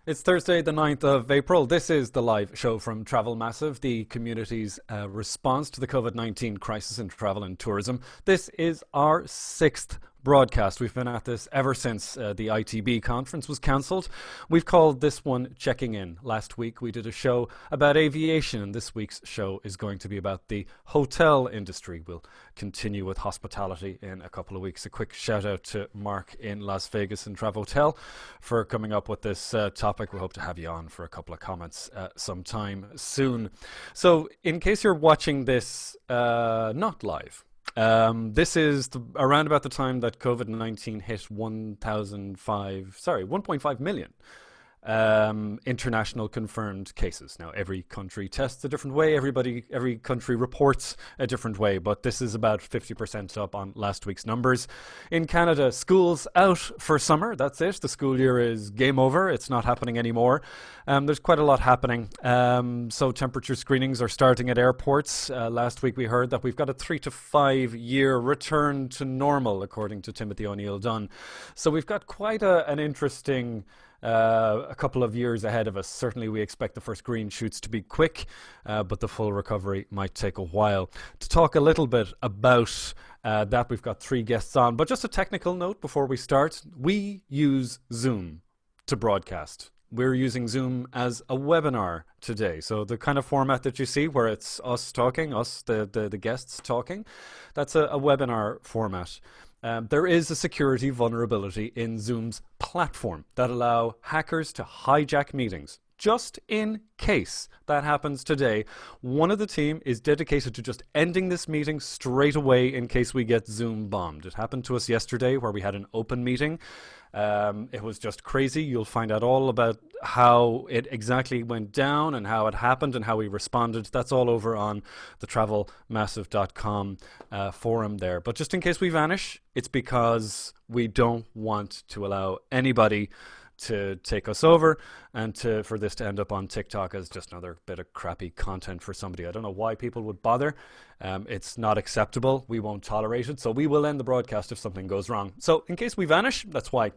It's Thursday, the 9th of April. This is the live show from Travel Massive, the community's response to the COVID-19 crisis in travel and tourism. This is our sixth broadcast. We've been at this ever since the ITB conference was cancelled. We've called this one Checking In. Last week we did a show about aviation, and this week's show is going to be about the hotel industry. We'll continue with hospitality in a couple of weeks. A quick shout out to Mark in Las Vegas and Travotel for coming up with this topic. We hope to have you on for a couple of comments sometime soon. So in case you're watching this not live, this is around about the time that COVID-19 hit 1.5 million international confirmed cases. Now, every country tests a different way. Every country reports a different way, but this is about 50% up on last week's numbers. In Canada, schools out for summer. That's it. The school year is game over. It's not happening anymore. There's quite a lot happening. So temperature screenings are starting at airports. Last week we heard that we've got a 3 to 5 year return to normal, according to Timothy O'Neill Dunn. So we've got quite an interesting a couple of years ahead of us. Certainly we expect the first green shoots to be quick, but the full recovery might take a while. To talk a little bit about that, we've got three guests on, but just a technical note before we start. We use Zoom to broadcast. We're using Zoom as a webinar today. So the kind of format that you see where it's us talking, the guests talking, that's a webinar format. There is a security vulnerability in Zoom's platform that allow hackers to hijack meetings. Just in case that happens today, one of the team is dedicated to just ending this meeting straight away in case we get Zoom bombed. It happened to us yesterday where we had an open meeting. It was just crazy. You'll find out all about how it exactly went down and how it happened and how we responded. That's all over on the travelmassive.com forum there. But just in case we vanish, it's because we don't want to allow anybody to take us over and for this to end up on TikTok as just another bit of crappy content for somebody. I don't know why people would bother. It's not acceptable. We won't tolerate it. So we will end the broadcast if something goes wrong. So in case we vanish, that's why.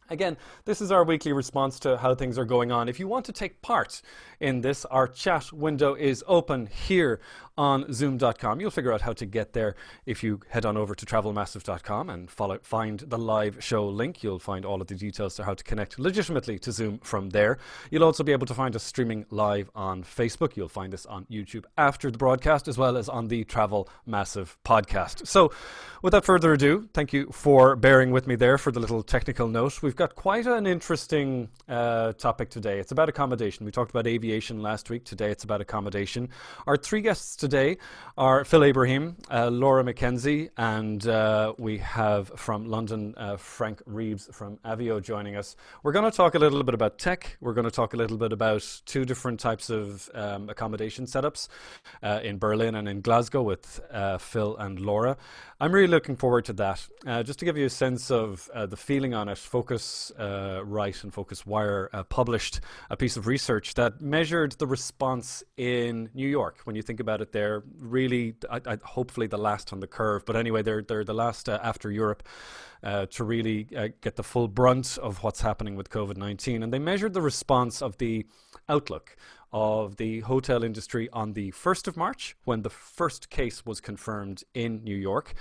Again, this is our weekly response to how things are going on. If you want to take part in this, our chat window is open here on zoom.com. You'll figure out how to get there if you head on over to travelmassive.com and find the live show link. You'll find all of the details to how to connect legitimately to Zoom from there. You'll also be able to find us streaming live on Facebook. You'll find us on YouTube after the broadcast, as well as on the Travel Massive podcast. So without further ado, thank you for bearing with me there for the little technical note. We've got quite an interesting topic today. It's about accommodation. We talked about aviation last week. Today it's about accommodation. Our three guests today are Phil Ibrahim, Laura McKenzie, and we have from London Frank Reeves from Avvio joining us. We're going to talk a little bit about tech. We're going to talk a little bit about two different types of accommodation setups in Berlin and in Glasgow with Phil and Laura. I'm really looking forward to that. Just to give you a sense of the feeling on it, Focus Right and Focus Wire published a piece of research that measured the response in New York. When you think about it, they're really, hopefully the last on the curve, but anyway, they're the last after Europe to really get the full brunt of what's happening with COVID-19. And they measured the response of the outlook of the hotel industry on the 1st of March, when the first case was confirmed in New York.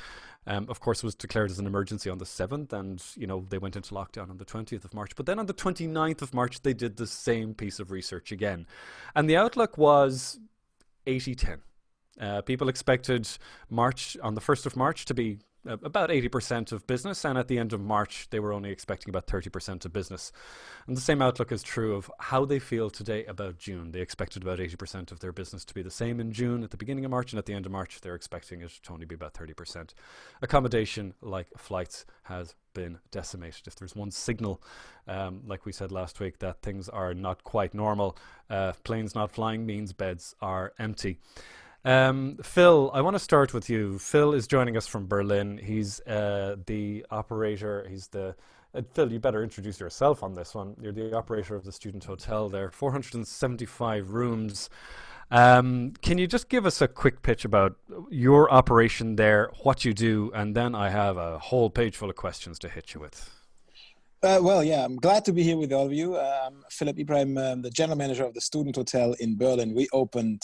Of course, it was declared as an emergency on the 7th, and they went into lockdown on the 20th of March. But then on the 29th of March, they did the same piece of research again. And the outlook was 80-10. People expected March, on the 1st of March, to be about 80% of business, and at the end of March they were only expecting about 30% of business. And the same outlook is true of how they feel today about June. They expected about 80% of their business to be the same in June at the beginning of March, and at the end of March they're expecting it to only be about 30%. Accommodation, like flights, has been decimated. If there's one signal, like we said last week, that things are not quite normal, planes not flying means beds are empty. Phil, I want to start with you. Phil is joining us from Berlin. He's the operator. Phil, you better introduce yourself on this one. You're the operator of the student hotel there, 475 rooms. Can you just give us a quick pitch about your operation there, what you do, and then I have a whole page full of questions to hit you with. Well, yeah, I'm glad to be here with all of you. I'm Philip Ibrahim, the general manager of the student hotel in Berlin. We opened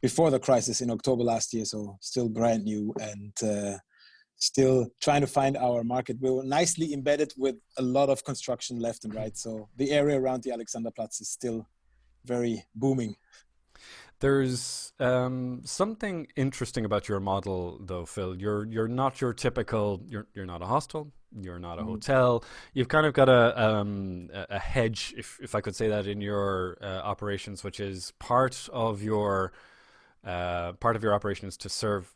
before the crisis in October last year, so still brand new and still trying to find our market. We were nicely embedded with a lot of construction left and right. So the area around the Alexanderplatz is still very booming. There's something interesting about your model, though, Phil. You're not your typical. You're not a hostel. You're not a Mm. hotel. You've kind of got a hedge, if I could say that, in your operations, which is part of your operation is to serve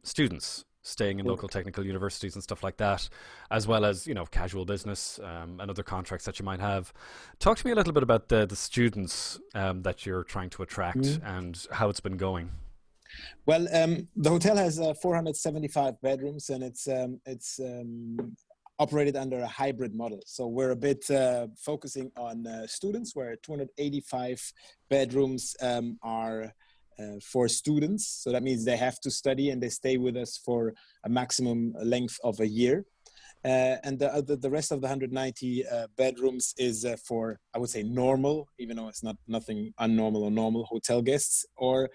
students staying in local Correct. technical universities and stuff like that, as well as casual business and other contracts that you might have. Talk to me a little bit about the students that you're trying to attract Mm. and how it's been going. Well, the hotel has 475 bedrooms, and it's operated under a hybrid model. So we're a bit focusing on students, where 285 bedrooms are for students. So that means they have to study and they stay with us for a maximum length of a year. And the rest of the 190 bedrooms is for, I would say, normal, even though it's not nothing unnormal or normal, hotel guests or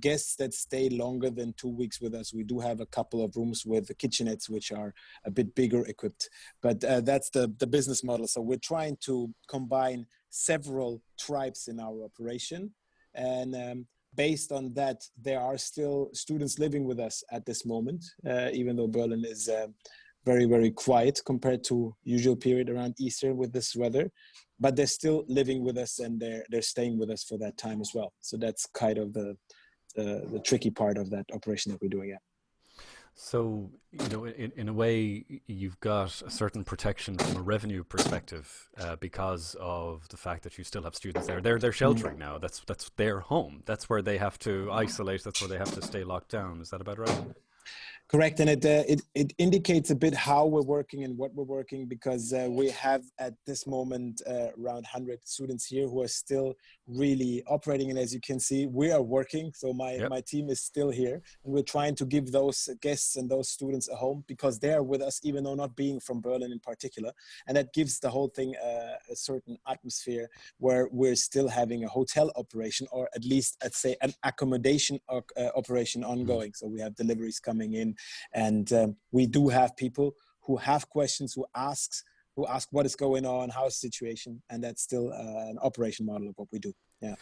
guests that stay longer than 2 weeks with us. We do have a couple of rooms with the kitchenettes, which are a bit bigger equipped, but that's the business model. So we're trying to combine several tribes in our operation. And based on that, there are still students living with us at this moment, even though Berlin is very, very quiet compared to usual period around Easter with this weather, but they're still living with us and they're staying with us for that time as well. So that's kind of the tricky part of that operation that we're doing. Yeah. So, in a way, you've got a certain protection from a revenue perspective because of the fact that you still have students there. They're Mm. sheltering now. That's their home. That's where they have to isolate. That's where they have to stay locked down. Is that about right? Correct, and it indicates a bit how we're working and what we're working, because we have at this moment around 100 students here who are still really operating, and as you can see, we are working. So Yep. my team is still here, and we're trying to give those guests and those students a home because they are with us, even though not being from Berlin in particular, and that gives the whole thing a certain atmosphere where we're still having a hotel operation, or at least I'd say an accommodation operation Mhm. ongoing. So we have deliveries coming in, and we do have people who have questions, who ask what is going on, how's the situation, and that's still an operation model of what we do. Yeah.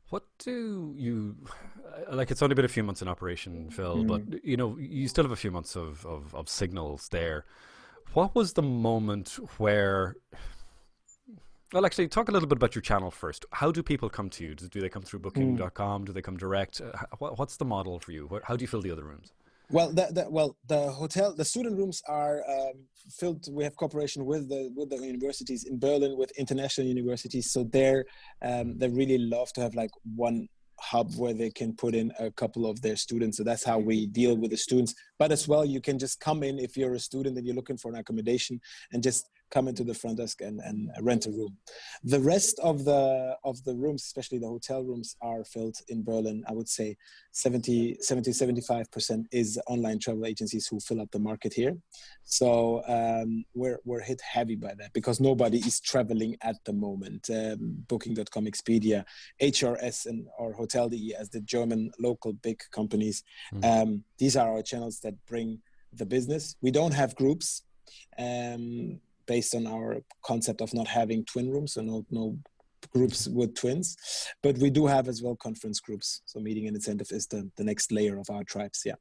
What do you like? It's only been a few months in operation, Phil, but Mm. you still have a few months of signals there. What was the moment where? Well, actually, talk a little bit about your channel first. How do people come to you? Do they come through Mm. Booking.com? Do they come direct? What's the model for you? How do you fill the other rooms? Well, the hotel, the student rooms are filled. We have cooperation with the universities in Berlin, with international universities. So they really love to have like one hub where they can put in a couple of their students. So that's how we deal with the students. But as well, you can just come in if you're a student and you're looking for an accommodation, and just come into the front desk and rent a room. The rest of the rooms, especially the hotel rooms, are filled in Berlin. I would say 75% is online travel agencies who fill up the market here. So we're hit heavy by that because nobody is traveling at the moment. Booking.com, Expedia, HRS, and or Hotel.de as the German local big companies. Mm. These are our channels that bring the business. We don't have groups. Um, Based on our concept of not having twin rooms, so no groups with twins, but we do have as well conference groups. So meeting and incentive is the next layer of our tribes. Yeah.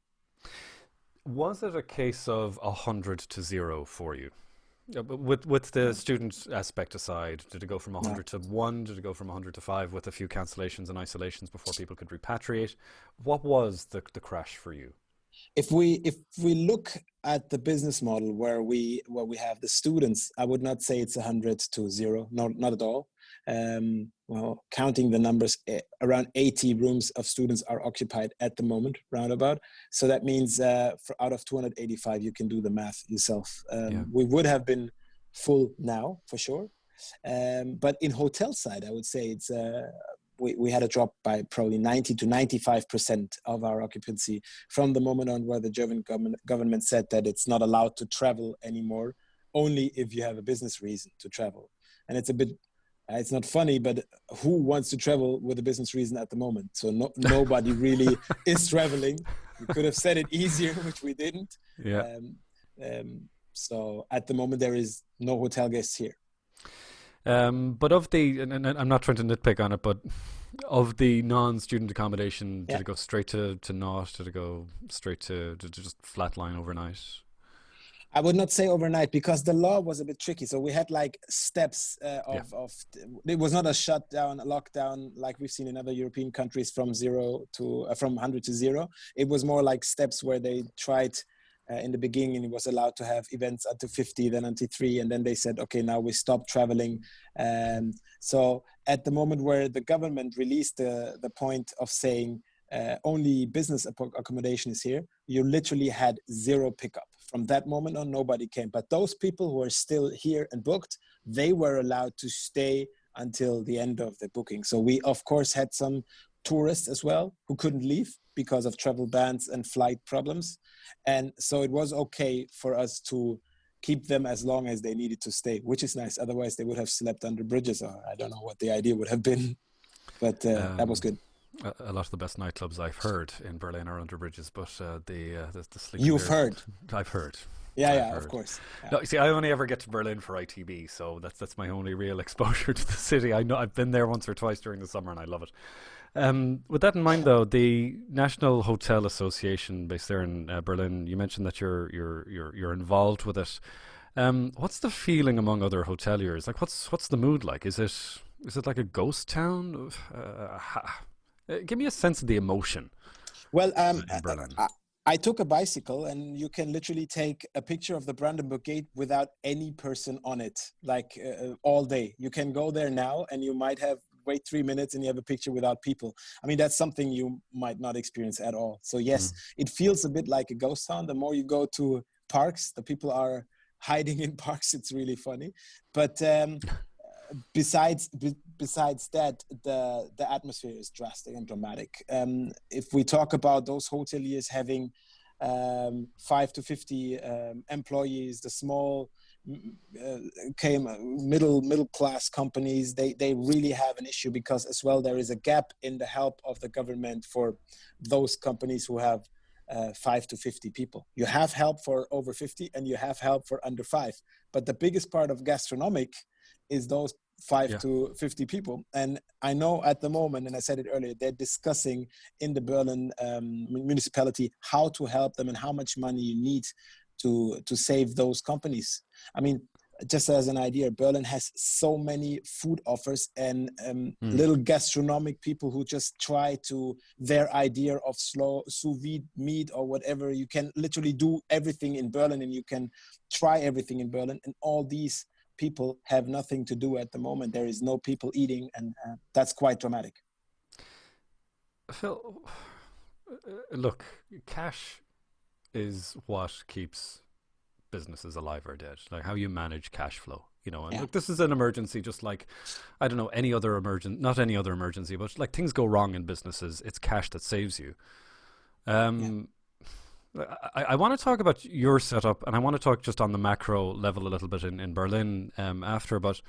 Was it a case of 100 to 0 for you? With the No, student aspect aside, did it go from no. 100 to 1? Did it go from 100 to 5 with a few cancellations and isolations before people could repatriate? What was the crash for you? If we look at the business model where we have the students, I would not say it's 100 to 0, not at all. Well, counting the numbers, around 80 rooms of students are occupied at the moment, roundabout. So that means for out of 285, you can do the math yourself. Yeah. We would have been full now for sure. But in hotel side, I would say we had a drop by probably 90 to 95% of our occupancy from the moment on where the German government said that it's not allowed to travel anymore only if you have a business reason to travel. And it's a bit, it's not funny, but who wants to travel with a business reason at the moment? So nobody really is traveling. We could have said it easier, which we didn't. Yeah. So at the moment, there is no hotel guests here. But of the, and I'm not trying to nitpick on it, but of the non-student accommodation, did it go straight to naught? Did it go straight to just flatline overnight? I would not say overnight, because the law was a bit tricky. So we had like steps of it was not a shutdown, a lockdown like we've seen in other European countries from 100 to 0. It was more like steps where they tried in the beginning, it was allowed to have events until 50, then until 3, and then they said, okay, now we stop traveling. So at the moment where the government released the point of saying only business accommodation is here, you literally had 0 pickup. From that moment on, nobody came. But those people who are still here and booked, they were allowed to stay until the end of the booking. So we, of course, had some tourists as well who couldn't leave because of travel bans and flight problems. And so it was okay for us to keep them as long as they needed to stay, which is nice. Otherwise, they would have slept under bridges, or I don't know what the idea would have been. But that was good. A lot of the best nightclubs I've heard in Berlin are under bridges, but the sleeping You've heard? I've heard. Yeah, of course. Yeah. No, see, I only ever get to Berlin for ITB, so that's my only real exposure to the city. I know I've been there once or twice during the summer, and I love it. With that in mind, though, the National Hotel Association, based there in Berlin, you mentioned that you're involved with it. What's the feeling among other hoteliers? Like, what's the mood like? Is it like a ghost town? Give me a sense of the emotion. Well, in Berlin. I took a bicycle, and you can literally take a picture of the Brandenburg Gate without any person on it, like all day. You can go there now, and you might wait 3 minutes, and you have a picture without people. I mean, that's something you might not experience at all. So yes, it feels a bit like a ghost town. The more you go to parks, the people are hiding in parks. It's really funny. But besides that, the atmosphere is drastic and dramatic. If we talk about those hoteliers having 5 to 50 employees, the small middle class companies, they really have an issue, because as well there is a gap in the help of the government for those companies who have 5 to 50 people. You have help for over 50, and you have help for under 5. But the biggest part of gastronomic is those 5 to 50 people. And I know at the moment, and I said it earlier, they're discussing in the Berlin municipality how to help them and how much money you need to save those companies. I mean, just as an idea, Berlin has so many food offers and little gastronomic people who just try to their idea of slow sous vide meat or whatever. You can literally do everything in Berlin, and you can try everything in Berlin, and all these people have nothing to do at the moment. There is no people eating, and that's quite dramatic. Phil, look, cash is what keeps businesses alive or dead. Like how you manage cash flow, you know. And look, this is an emergency, just like, I don't know, any other not any other emergency, but like things go wrong in businesses, it's cash that saves you. I want to talk about your setup, and I want to talk just on the macro level a little bit in Berlin after, but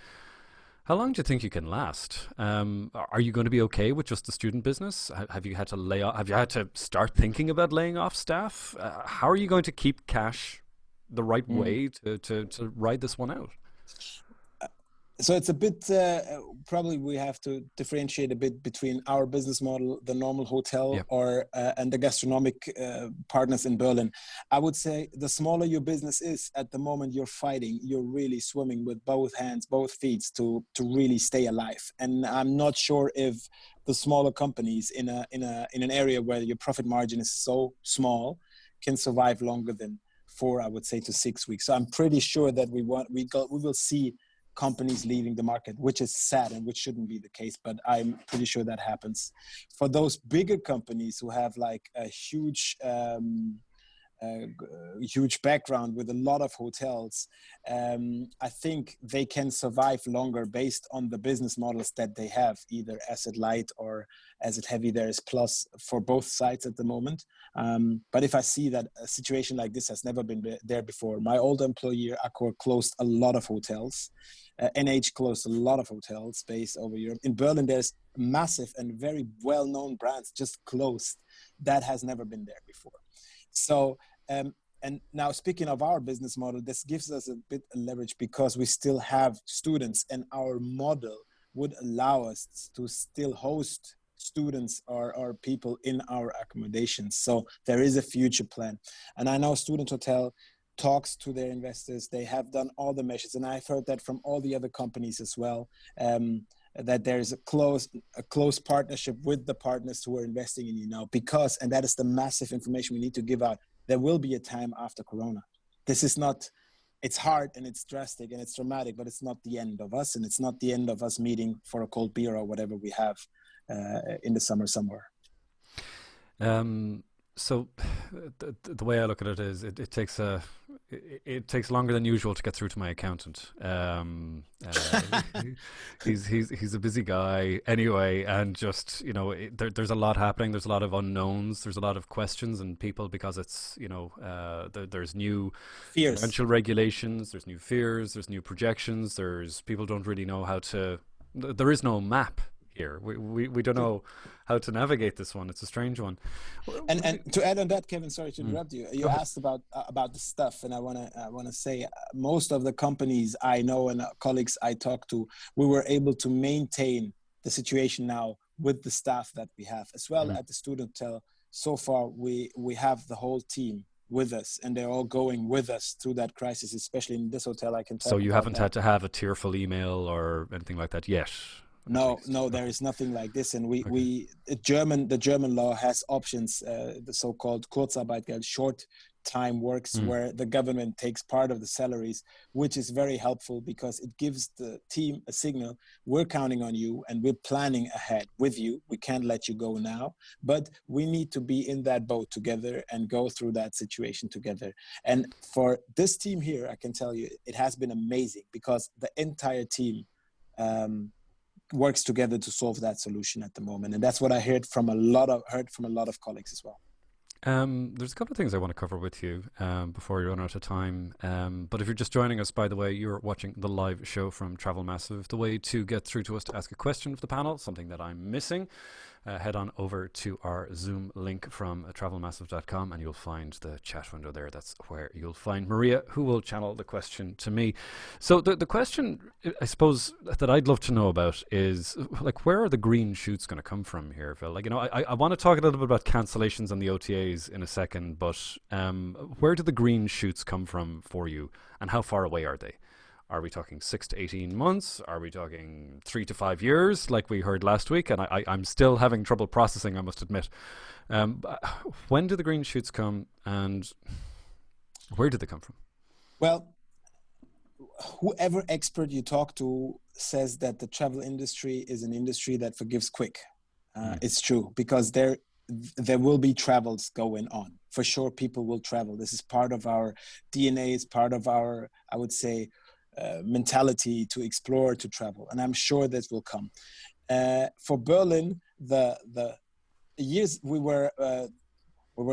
how long do you think you can last? Are you going to be okay with just the student business? Have you had to lay off? Have you had to start thinking about laying off staff? How are you going to keep cash the right way to ride this one out? So it's a bit, probably we have to differentiate a bit between our business model, the normal hotel, and the gastronomic partners in Berlin. I would say the smaller your business is at the moment, you're fighting, you're really swimming with both hands, both feet to really stay alive. And I'm not sure if the smaller companies in an area where your profit margin is so small can survive longer than 4, I would say, to 6 weeks. So I'm pretty sure that we will see companies leaving the market, which is sad and which shouldn't be the case, but I'm pretty sure that happens. For those bigger companies who have like a huge huge background with a lot of hotels, I think they can survive longer based on the business models that they have, either asset light or asset heavy. There is plus for both sides at the moment. But if I see that a situation like this has never been there before, my old employer Accor closed a lot of hotels. NH closed a lot of hotels based over Europe. In Berlin, there's massive and very well-known brands just closed. That has never been there before. So, and now speaking of our business model, this gives us a bit of leverage because we still have students, and our model would allow us to still host students or people in our accommodations. So there is a future plan. And I know Student Hotel talks to their investors. They have done all the measures, and I've heard that from all the other companies as well, that there's a close partnership with the partners who are investing in you now, because, and that is the massive information we need to give out, there will be a time after Corona. This is not, it's hard and it's drastic and it's dramatic, but it's not the end of us, and it's not the end of us meeting for a cold beer or whatever we have in the summer somewhere. So the way I look at it is it takes longer than usual to get through to my accountant. He's a busy guy anyway, and just, you know, there's a lot happening. There's a lot of unknowns. There's a lot of questions and people, because it's, you know, there's new fears, financial regulations. There's new fears. There's new projections. There's people don't really know how to. There is no map here. We don't know how to navigate this one. It's a strange one. And to add on that, Kevin, sorry to interrupt you. You asked about the stuff, and I wanna say most of the companies I know and colleagues I talk to, we were able to maintain the situation now with the staff that we have, as well at the Student Hotel. So far, we have the whole team with us, and they're all going with us through that crisis, especially in this hotel. I can tell. So you haven't had to have a tearful email or anything like that yet? No, there is nothing like this, and the German law has options, the so-called Kurzarbeitgeld, short time works, where the government takes part of the salaries, which is very helpful because it gives the team a signal: we're counting on you and we're planning ahead with you. We can't let you go now, but we need to be in that boat together and go through that situation together. And for this team here, I can tell you, it has been amazing because the entire team works together to solve that solution at the moment, and that's what I heard from a lot of colleagues as well. There's a couple of things I want to cover with you before we run out of time. But if you're just joining us, by the way, you're watching the live show from Travel Massive. The way to get through to us to ask a question of the panel, something that I'm missing, head on over to our Zoom link from travelmassive.com, and you'll find the chat window there. That's where you'll find Maria, who will channel the question to me. So the question, I suppose, that I'd love to know about is, like, where are the green shoots going to come from here, Phil? Like, you know, I want to talk a little bit about cancellations and the OTAs in a second, but where do the green shoots come from for you, and how far away are they? Are we talking 6 to 18 months? Are we talking 3 to 5 years, like we heard last week? And I'm still having trouble processing, I must admit. When do the green shoots come, and where do they come from? Well, whoever expert you talk to says that the travel industry is an industry that forgives quick. It's true, because there will be travels going on. For sure, people will travel. This is part of our DNA. It's part of our, I would say, mentality to explore, to travel, and I'm sure this will come. For Berlin, the years we were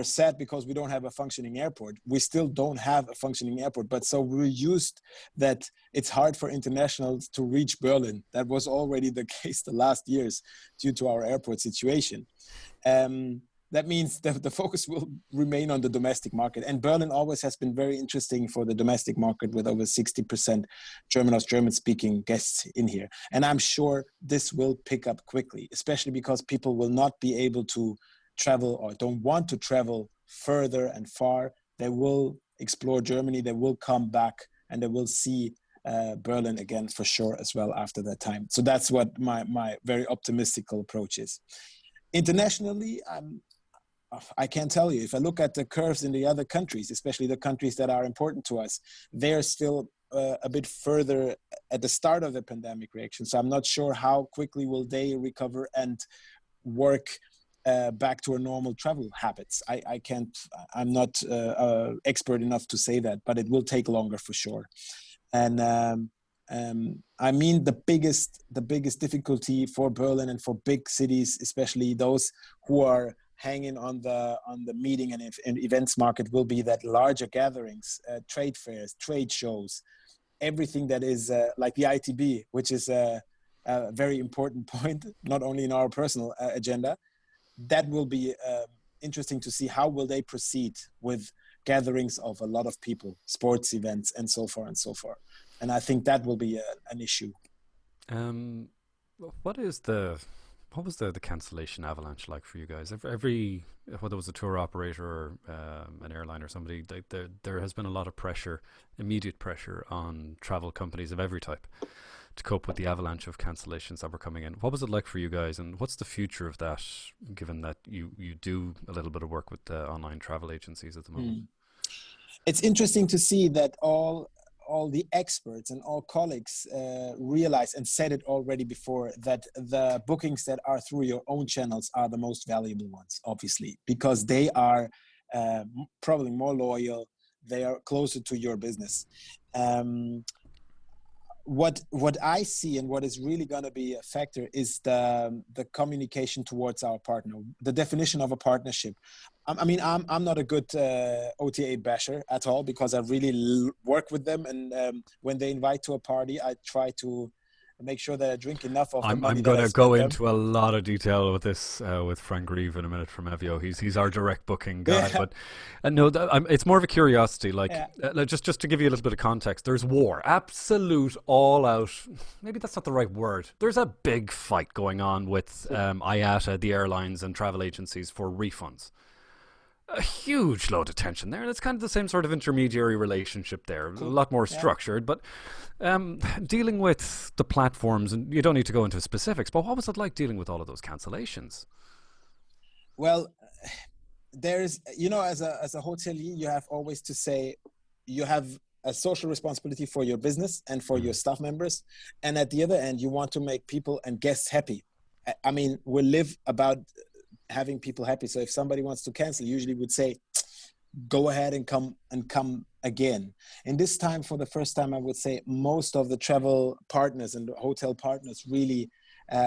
sad because we don't have a functioning airport. We still don't have a functioning airport, but so we're used that it's hard for internationals to reach Berlin. That was already the case the last years due to our airport situation. That means that the focus will remain on the domestic market. And Berlin always has been very interesting for the domestic market, with over 60% German-speaking guests in here. And I'm sure this will pick up quickly, especially because people will not be able to travel or don't want to travel further and far. They will explore Germany, they will come back, and they will see Berlin again for sure as well after that time. So that's what my very optimistic approach is. Internationally, I can't tell you. If I look at the curves in the other countries, especially the countries that are important to us, they're still a bit further at the start of the pandemic reaction. So I'm not sure how quickly will they recover and work back to our normal travel habits. I can't, I'm not expert enough to say that, but it will take longer for sure. And I mean, the biggest difficulty for Berlin and for big cities, especially those who are hanging on the meeting and events market, will be that larger gatherings, trade fairs, trade shows, everything that is like the ITB, which is a very important point, not only in our personal agenda. That will be interesting to see how will they proceed with gatherings of a lot of people, sports events, and so far and so forth. And I think that will be an issue. What was the cancellation avalanche like for you guys? Every whether it was a tour operator or an airline or somebody, there has been a lot of pressure, immediate pressure on travel companies of every type to cope with the avalanche of cancellations that were coming in. What was it like for you guys, and what's the future of that, given that you do a little bit of work with online travel agencies at the moment? It's interesting to see that all the experts and all colleagues realize, and said it already before, that the bookings that are through your own channels are the most valuable ones, obviously, because they are probably more loyal, they are closer to your business. What I see and what is really going to be a factor is the communication towards our partner, the definition of a partnership. I mean, I'm not a good OTA basher at all, because I really work with them, and when they invite to a party, I try to make sure that I drink enough of the money. I'm going to go into a lot of detail with this with Frank Reeves in a minute from Avvio. He's our direct booking guy, but no, it's more of a curiosity. Like just to give you a little bit of context, there's war, absolute all out. Maybe that's not the right word. There's a big fight going on with IATA, the airlines, and travel agencies for refunds. A huge load of tension there, and it's kind of the same sort of intermediary relationship there, a lot more structured, but dealing with the platforms, and you don't need to go into specifics, but what was it like dealing with all of those cancellations? Well, there's, as a hotelier, you have always to say you have a social responsibility for your business and for your staff members, and at the other end, you want to make people and guests happy. I mean, we live about having people happy. So if somebody wants to cancel, usually would say, go ahead and come again. And this time, for the first time, I would say most of the travel partners and the hotel partners really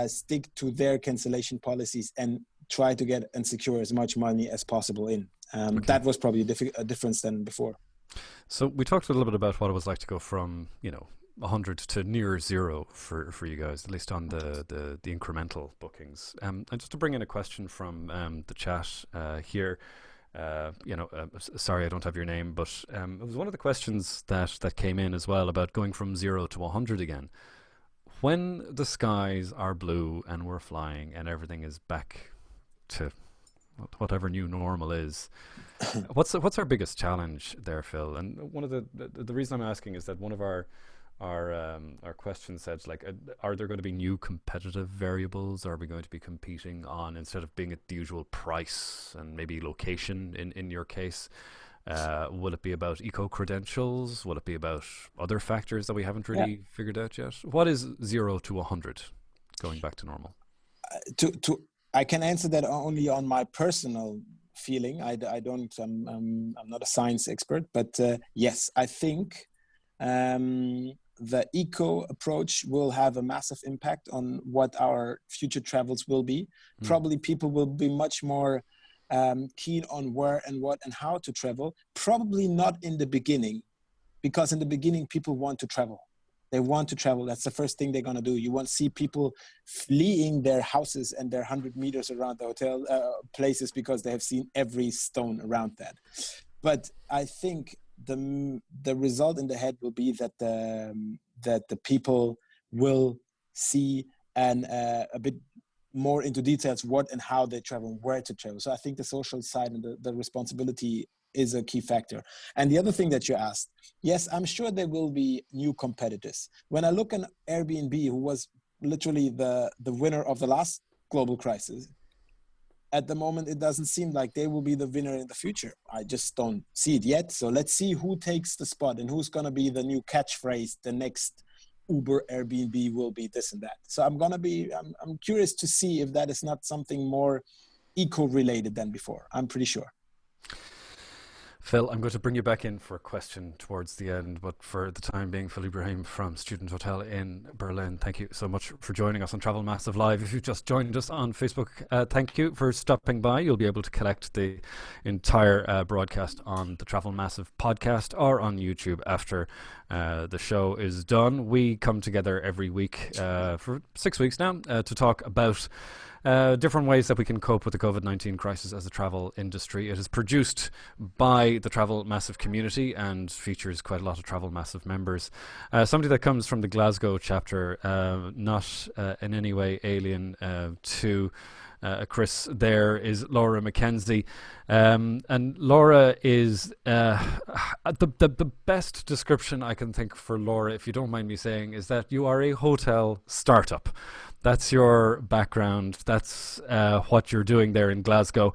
stick to their cancellation policies and try to get and secure as much money as possible in. That was probably a difference than before. So we talked a little bit about what it was like to go from, 100 to near zero for you guys, at least on the incremental bookings. And just to bring in a question from the chat here, sorry I don't have your name, but it was one of the questions that came in as well about going from 0 to 100 again. When the skies are blue and we're flying and everything is back to whatever new normal is, what's our biggest challenge there, Phil? And one of the reason I'm asking is that one of our question said, like, are there going to be new competitive variables? Are we going to be competing on, instead of being at the usual price and maybe location in your case, will it be about eco-credentials? Will it be about other factors that we haven't really figured out yet? What is 0 to 100 going back to normal? I can answer that only on my personal feeling. I'm not a science expert, but yes, I think the eco approach will have a massive impact on what our future travels will be. Probably people will be much more keen on where and what and how to travel. Probably not in the beginning, because in the beginning people want to travel. They want to travel. That's the first thing they're going to do. You won't see people fleeing their houses and their 100 meters around the hotel places because they have seen every stone around that. But I think the result in the head will be that the people will see and a bit more into details what and how they travel, where to travel. So I think the social side and the responsibility is a key factor. And the other thing that you asked, yes, I'm sure there will be new competitors. When I look at Airbnb, who was literally the winner of the last global crisis, at the moment, it doesn't seem like they will be the winner in the future. I just don't see it yet. So let's see who takes the spot and who's going to be the new catchphrase. The next Uber, Airbnb will be this and that. So I'm curious to see if that is not something more eco-related than before. I'm pretty sure. Phil, I'm going to bring you back in for a question towards the end, but for the time being, Phil Ibrahim from Student Hotel in Berlin, thank you so much for joining us on Travel Massive Live. If you've just joined us on Facebook, thank you for stopping by. You'll be able to collect the entire broadcast on the Travel Massive podcast or on YouTube after the show is done. We come together every week for 6 weeks now to talk about different ways that we can cope with the COVID-19 crisis as a travel industry. It is produced by the Travel Massive community and features quite a lot of Travel Massive members. Somebody that comes from the Glasgow chapter, not in any way alien to Chris there, is Laura McKenzie. And Laura is the best description I can think for Laura, if you don't mind me saying, is that you are a hotel startup. That's your background. That's what you're doing there in Glasgow.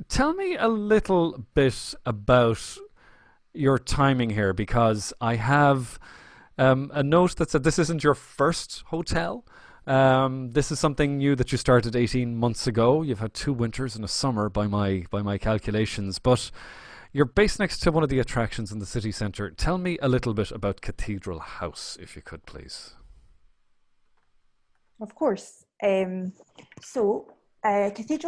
Tell me a little bit about your timing here, because I have a note that said this isn't your first hotel. This is something new that you started 18 months ago. You've had 2 winters and a summer by my calculations, but you're based next to one of the attractions in the city centre. Tell me a little bit about Cathedral House, if you could, please. Of course. Cathedral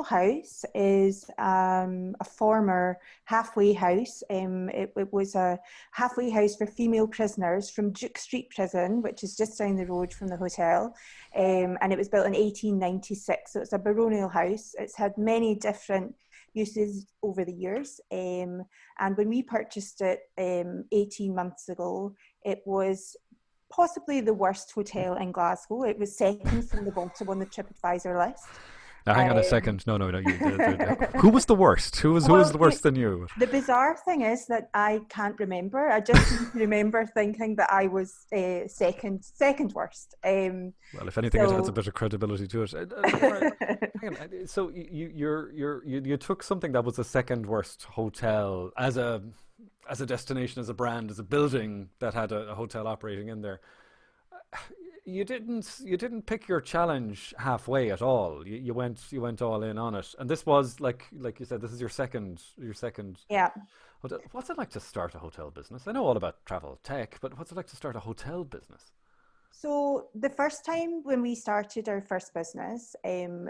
House is a former halfway house. It was a halfway house for female prisoners from Duke Street Prison, which is just down the road from the hotel. And it was built in 1896. So it's a baronial house. It's had many different uses over the years. And when we purchased it 18 months ago, it was possibly the worst hotel in Glasgow. It was second from the bottom on the TripAdvisor list. Now, hang on a second. No. Who was the worst? Who was the worst than you? The bizarre thing is that I can't remember. I just remember thinking that I was second worst. Well, if anything, it adds a bit of credibility to it. Hang on. So you took something that was the second worst hotel as a destination, as a brand, as a building that had a hotel operating in there. You didn't pick your challenge halfway at all. You went all in on it. And this was like you said, this is your second. Yeah. Hotel. What's it like to start a hotel business? I know all about travel tech, but what's it like to start a hotel business? So the first time when we started our first business,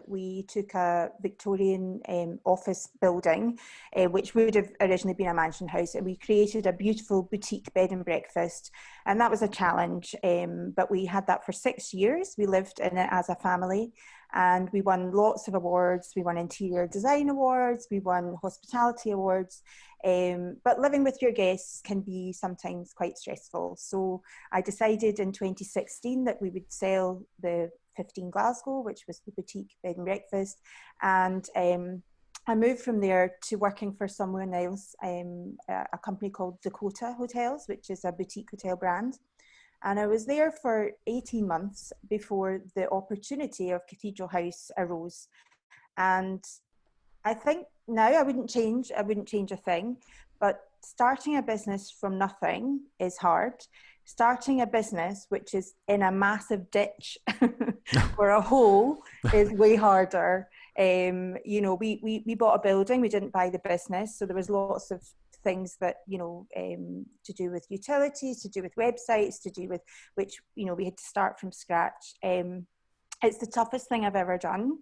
we took a Victorian office building, which would have originally been a mansion house, and we created a beautiful boutique bed and breakfast. And that was a challenge, but we had that for 6 years. We lived in it as a family, and we won lots of awards. We won interior design awards, we won hospitality awards. But living with your guests can be sometimes quite stressful. So I decided in 2016 that we would sell the 15 Glasgow, which was the boutique bed and breakfast. And I moved from there to working for someone else, a company called Dakota Hotels, which is a boutique hotel brand. And I was there for 18 months before the opportunity of Cathedral House arose. And I think now I wouldn't change a thing, but starting a business from nothing is hard. Starting a business which is in a massive ditch or a hole is way harder. We bought a building, we didn't buy the business. So there was lots of things that, to do with utilities, to do with websites, to do with which, we had to start from scratch. It's the toughest thing I've ever done.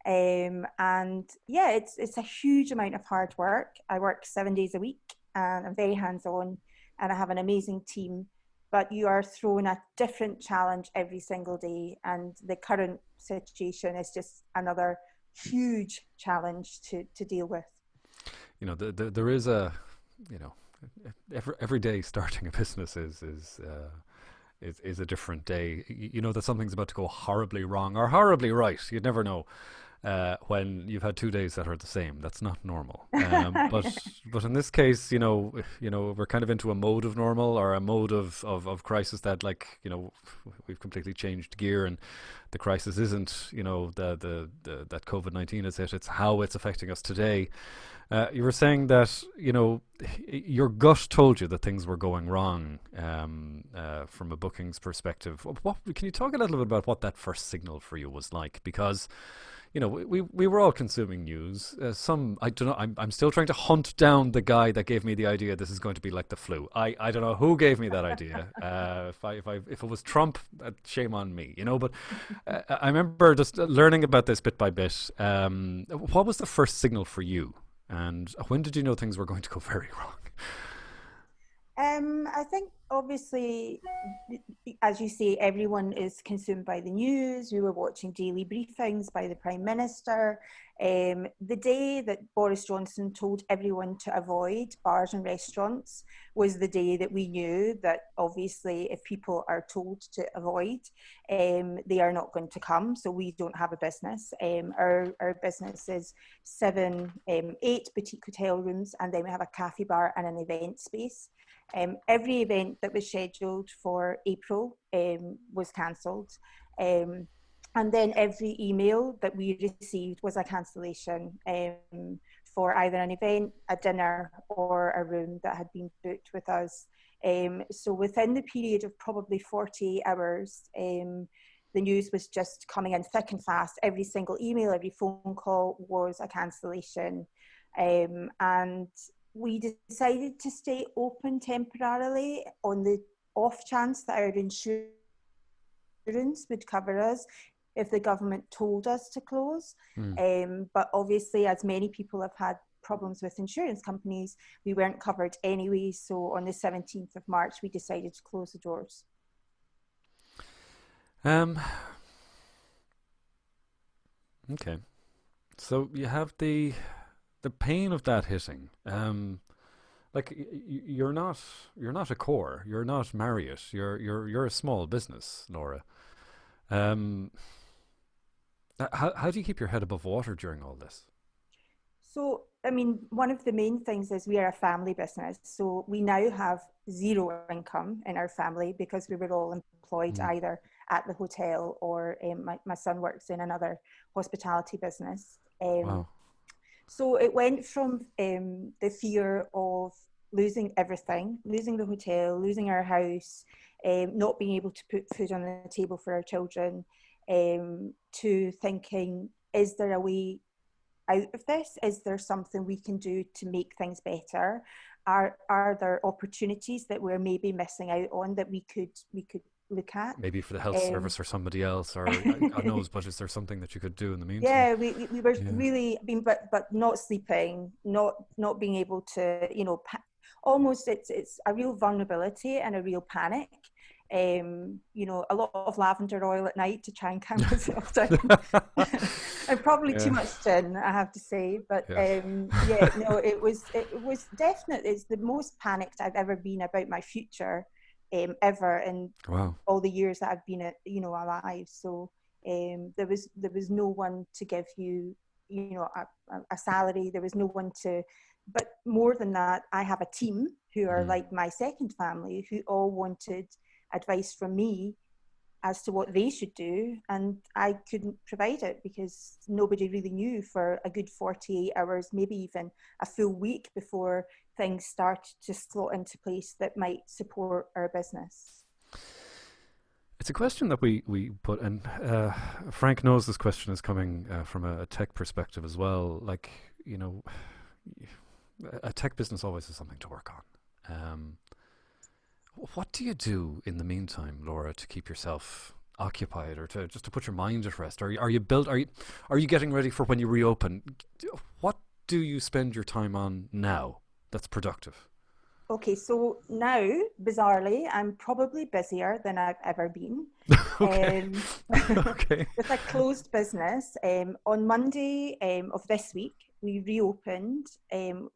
It's a huge amount of hard work. I work 7 days a week and I'm very hands-on, and I have an amazing team, but you are thrown a different challenge every single day. And the current situation is just another huge challenge to deal with. There is a, every day starting a business is a different day. You know that something's about to go horribly wrong or horribly right. You'd never know when you've had 2 days that are the same. That's not normal. But in this case, we're kind of into a mode of normal, or a mode of crisis that, we've completely changed gear, and the crisis isn't that COVID-19 is hit. It's how it's affecting us today. You were saying that your gut told you that things were going wrong from a bookings perspective. Can you talk a little bit about what that first signal for you was like? Because you know, we were all consuming news. Some, I don't know, I'm still trying to hunt down the guy that gave me the idea this is going to be like the flu. I don't know who gave me that idea. If it was Trump, shame on me, you know. But I remember just learning about this bit by bit. What was the first signal for you? And when did you know things were going to go very wrong? I think obviously, as you say, everyone is consumed by the news. We were watching daily briefings by the Prime Minister. The day that Boris Johnson told everyone to avoid bars and restaurants was the day that we knew that obviously if people are told to avoid, they are not going to come. So we don't have a business. Our business is 8 boutique hotel rooms, and then we have a cafe bar and an event space. Every event that was scheduled for April was cancelled. And then every email that we received was a cancellation for either an event, a dinner, or a room that had been booked with us. So within the period of probably 48 hours, the news was just coming in thick and fast. Every single email, every phone call was a cancellation. And we decided to stay open temporarily on the off chance that our insurance would cover us if the government told us to close. But obviously, as many people have had problems with insurance companies, we weren't covered anyway. So on the 17th of March, we decided to close the doors. Okay. So you have the pain of that hitting. Like you're not Accor, you're not Marriott, you're a small business, Laura. How do you keep your head above water during all this? So, I mean, one of the main things is we are a family business. So we now have zero income in our family because we were all employed either at the hotel or my son works in another hospitality business. Wow. So it went from the fear of losing everything, losing the hotel, losing our house, not being able to put food on the table for our children, to thinking, is there a way out of this? Is there something we can do to make things better? Are there opportunities that we're maybe missing out on that we could look at? Maybe for the health service or somebody else, or God knows, but is there something that you could do in the meantime? Yeah, we were really, I mean, but not sleeping, not being able to, you know, almost it's a real vulnerability and a real panic. You know, a lot of lavender oil at night to try and calm myself down. And probably too much gin, I have to say. But no, it was definitely, it's the most panicked I've ever been about my future ever in all the years that I've been alive. So there was no one to give you a salary. There was no one to, but more than that, I have a team who are like my second family, who all wanted advice from me as to what they should do, and I couldn't provide it because nobody really knew for a good 48 hours, maybe even a full week before things start to slot into place that might support our business. It's a question that we put, and Frank knows this question is coming from a tech perspective as well. Like, you know, a tech business always has something to work on. What do you do in the meantime, Laura, to keep yourself occupied or to put your mind at rest? Are you getting ready for when you reopen? What do you spend your time on now that's productive? Okay, so now, bizarrely, I'm probably busier than I've ever been. Okay. With a closed business. On Monday of this week, we reopened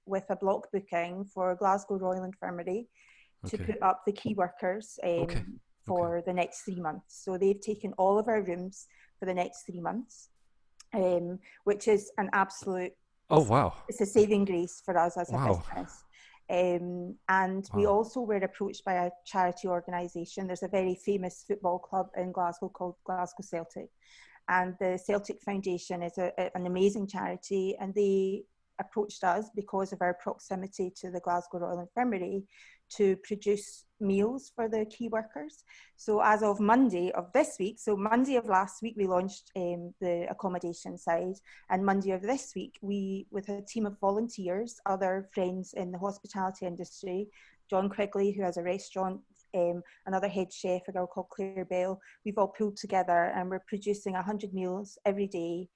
with a block booking for Glasgow Royal Infirmary to put up the key workers for the next 3 months. So they've taken all of our rooms for the next 3 months, which is an absolute... It's a saving grace for us as a business. And we also were approached by a charity organisation. There's a very famous football club in Glasgow called Glasgow Celtic. And the Celtic Foundation is an amazing charity, and they approached us because of our proximity to the Glasgow Royal Infirmary to produce meals for the key workers. So as of Monday of this week, so Monday of last week, we launched the accommodation side, and Monday of this week, we, with a team of volunteers, other friends in the hospitality industry, John Crigley, who has a restaurant, another head chef, a girl called Claire Bell, we've all pulled together and we're producing 100 meals every day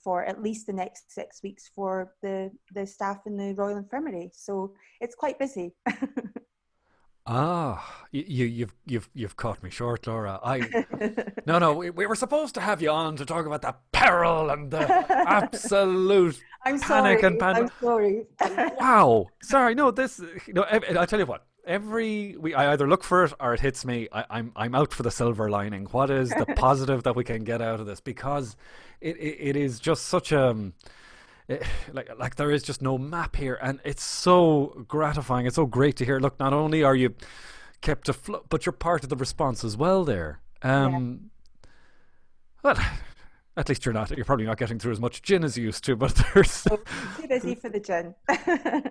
for at least the next 6 weeks for the staff in the Royal Infirmary. So it's quite busy. You've caught me short, Laura. No, we were supposed to have you on to talk about the peril and the absolute panic and panic. I'm sorry. Wow. Sorry. No, this. I'll tell you what. Every week, I either look for it or it hits me. I'm out for the silver lining. What is the positive that we can get out of this? Because it is just such a. Like there is just no map here, and it's so gratifying. It's so great to hear. Look, not only are you kept afloat, but you're part of the response as well there. Well, at least you're probably not getting through as much gin as you used to, but there's too busy for the gin.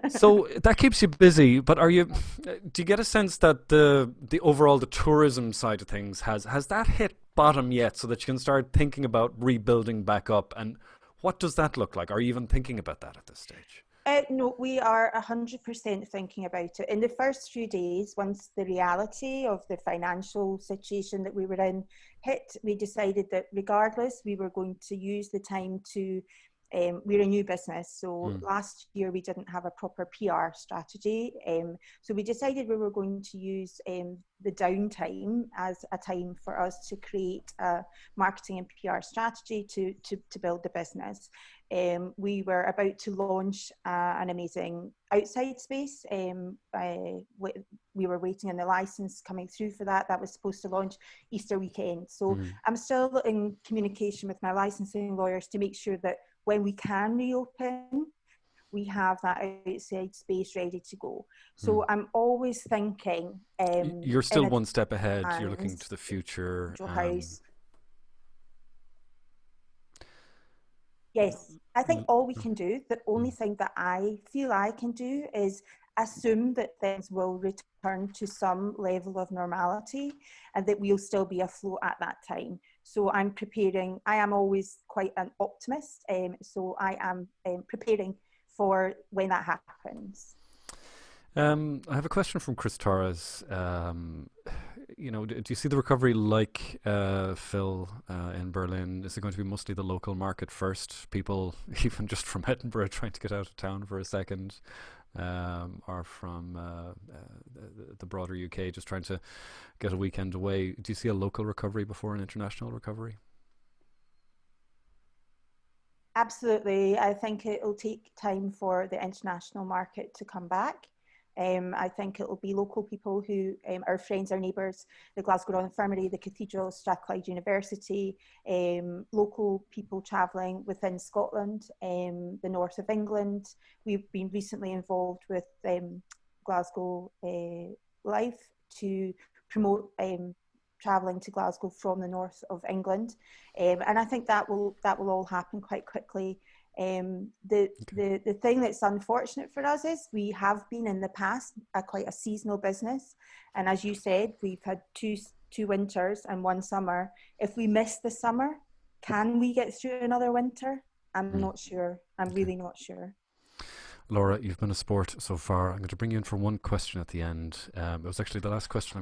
So that keeps you busy, but do you get a sense that the overall the tourism side of things has that hit bottom yet, so that you can start thinking about rebuilding back up? And what does that look like? Are you even thinking about that at this stage? No, we are 100% thinking about it. In the first few days, once the reality of the financial situation that we were in hit, we decided that regardless, we were going to use the time to, we're a new business. So last year we didn't have a proper PR strategy. So we decided we were going to use the downtime as a time for us to create a marketing and PR strategy to build the business. We were about to launch an amazing outside space. We were waiting on the license coming through for that. That was supposed to launch Easter weekend. So I'm still in communication with my licensing lawyers to make sure that when we can reopen, we have that outside space ready to go. So I'm always thinking. You're still one step ahead. You're looking to the future. House. Yes, I think all we can do, the only thing that I feel I can do is assume that things will return to some level of normality and that we'll still be afloat at that time. So I'm preparing. I am always quite an optimist. So I am preparing for when that happens. I have a question from Chris Torres. Do you see the recovery like Phil in Berlin? Is it going to be mostly the local market first? People, even just from Edinburgh, trying to get out of town for a second, or from the broader UK, just trying to get a weekend away. Do you see a local recovery before an international recovery? Absolutely. I think it will take time for the international market to come back. I think it will be local people who, our friends, our neighbours, the Glasgow Royal Infirmary, the Cathedral, Strathclyde University, local people travelling within Scotland, the north of England. We've been recently involved with Glasgow Life to promote travelling to Glasgow from the north of England, and I think that will all happen quite quickly. The thing that's unfortunate for us is we have been in the past quite a seasonal business, and as you said, we've had two winters and one summer. If we miss the summer, can we get through another winter? I'm not sure. I'm really not sure. Laura, you've been a sport so far. I'm going to bring you in for one question at the end. It was actually the last question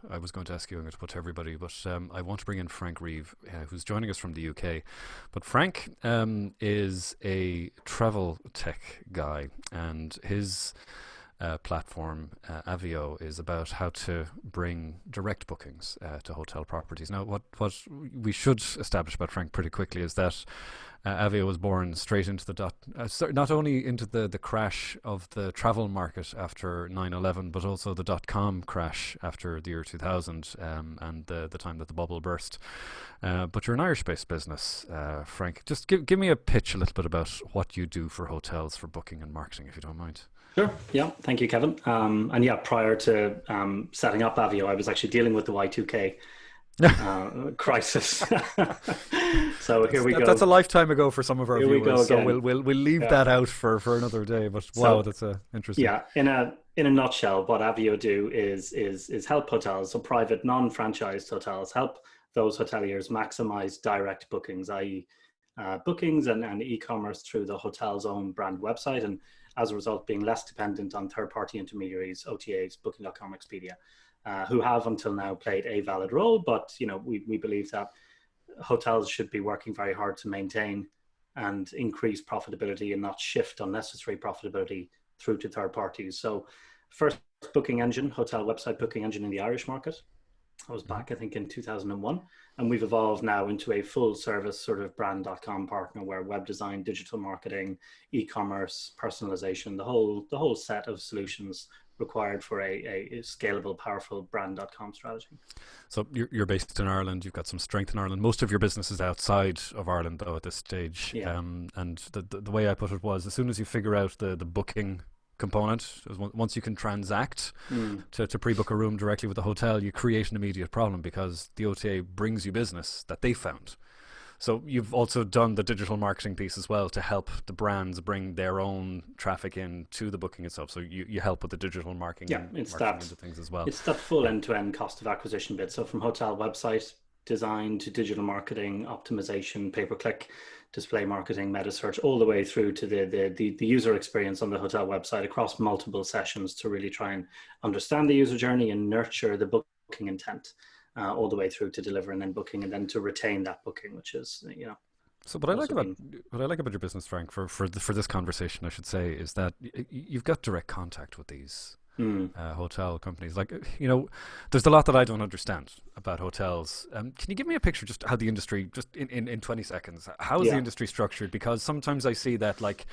I was going to ask you. I'm going to put to everybody, but I want to bring in Frank Reeves, who's joining us from the UK. But Frank is a travel tech guy, and his platform, Avvio, is about how to bring direct bookings to hotel properties. Now, what we should establish about Frank pretty quickly is that Avvio was born straight into not only into the crash of the travel market after 9/11, but also the .com crash after the year 2000 and the time that the bubble burst. But you're an Irish-based business, Frank. Just give me a pitch a little bit about what you do for hotels for booking and marketing, if you don't mind. Sure. Yeah. Thank you, Kevin. And yeah, prior to setting up Avvio, I was actually dealing with the Y2K crisis. So here we go. That's a lifetime ago for some of our Here we go viewers. So again. we'll leave Yeah. that out for another day. But wow, So that's interesting. yeah, in a nutshell, what Avvio do is help hotels, so private non-franchised hotels, help those hoteliers maximize direct bookings, i.e., bookings and e-commerce through the hotel's own brand website, and as a result, being less dependent on third-party intermediaries, OTAs, Booking.com, Expedia, who have until now played a valid role, but we believe that hotels should be working very hard to maintain and increase profitability and not shift unnecessary profitability through to third parties. So first booking engine, hotel website booking engine in the Irish market. I was back, I think, in 2001. And we've evolved now into a full service sort of brand.com partner where web design, digital marketing, e-commerce, personalization, the whole set of solutions required for a scalable, powerful brand.com strategy. So you're based in Ireland. You've got some strength in Ireland. Most of your business is outside of Ireland, though, at this stage. Yeah. And the way I put it was, as soon as you figure out the booking component, once you can transact to pre-book a room directly with the hotel, you create an immediate problem because the OTA brings you business that they found. So you've also done the digital marketing piece as well to help the brands bring their own traffic in to the booking itself. So you help with the digital marketing, it's marketing into things as well. It's that full end-to-end cost of acquisition bit. So from hotel website design to digital marketing, optimization, pay-per-click, display marketing, meta search, all the way through to the user experience on the hotel website across multiple sessions to really try and understand the user journey and nurture the booking intent. All the way through to deliver and then booking and then to retain that booking, which is, So what I like about your business, Frank, for this conversation, I should say, is that you've got direct contact with these hotel companies. Like, there's a lot that I don't understand about hotels. Can you give me a picture just how the industry, just in 20 seconds, how is the industry structured? Because sometimes I see that, like,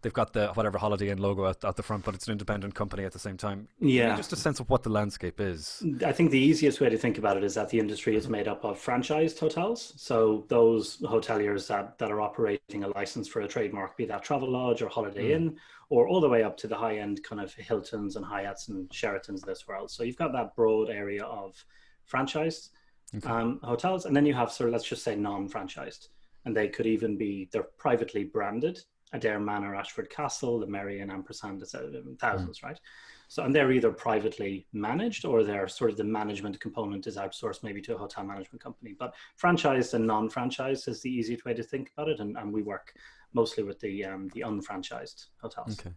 they've got the whatever Holiday Inn logo at the front, but it's an independent company at the same time. Yeah. Give me just a sense of what the landscape is. I think the easiest way to think about it is that the industry is made up of franchised hotels. So those hoteliers that are operating a license for a trademark, be that Travelodge or Holiday Inn, or all the way up to the high-end kind of Hiltons and Hyatts and Sheratons of this world. So you've got that broad area of franchised hotels, and then you have sort of, let's just say, non-franchised, and they could even be, they're privately branded, Adair Manor, Ashford Castle, the Merry and Ampersand, thousands, right? So, and they're either privately managed or they're sort of the management component is outsourced maybe to a hotel management company. But franchised and non-franchised is the easiest way to think about it, and we work mostly with the unfranchised hotels. Okay.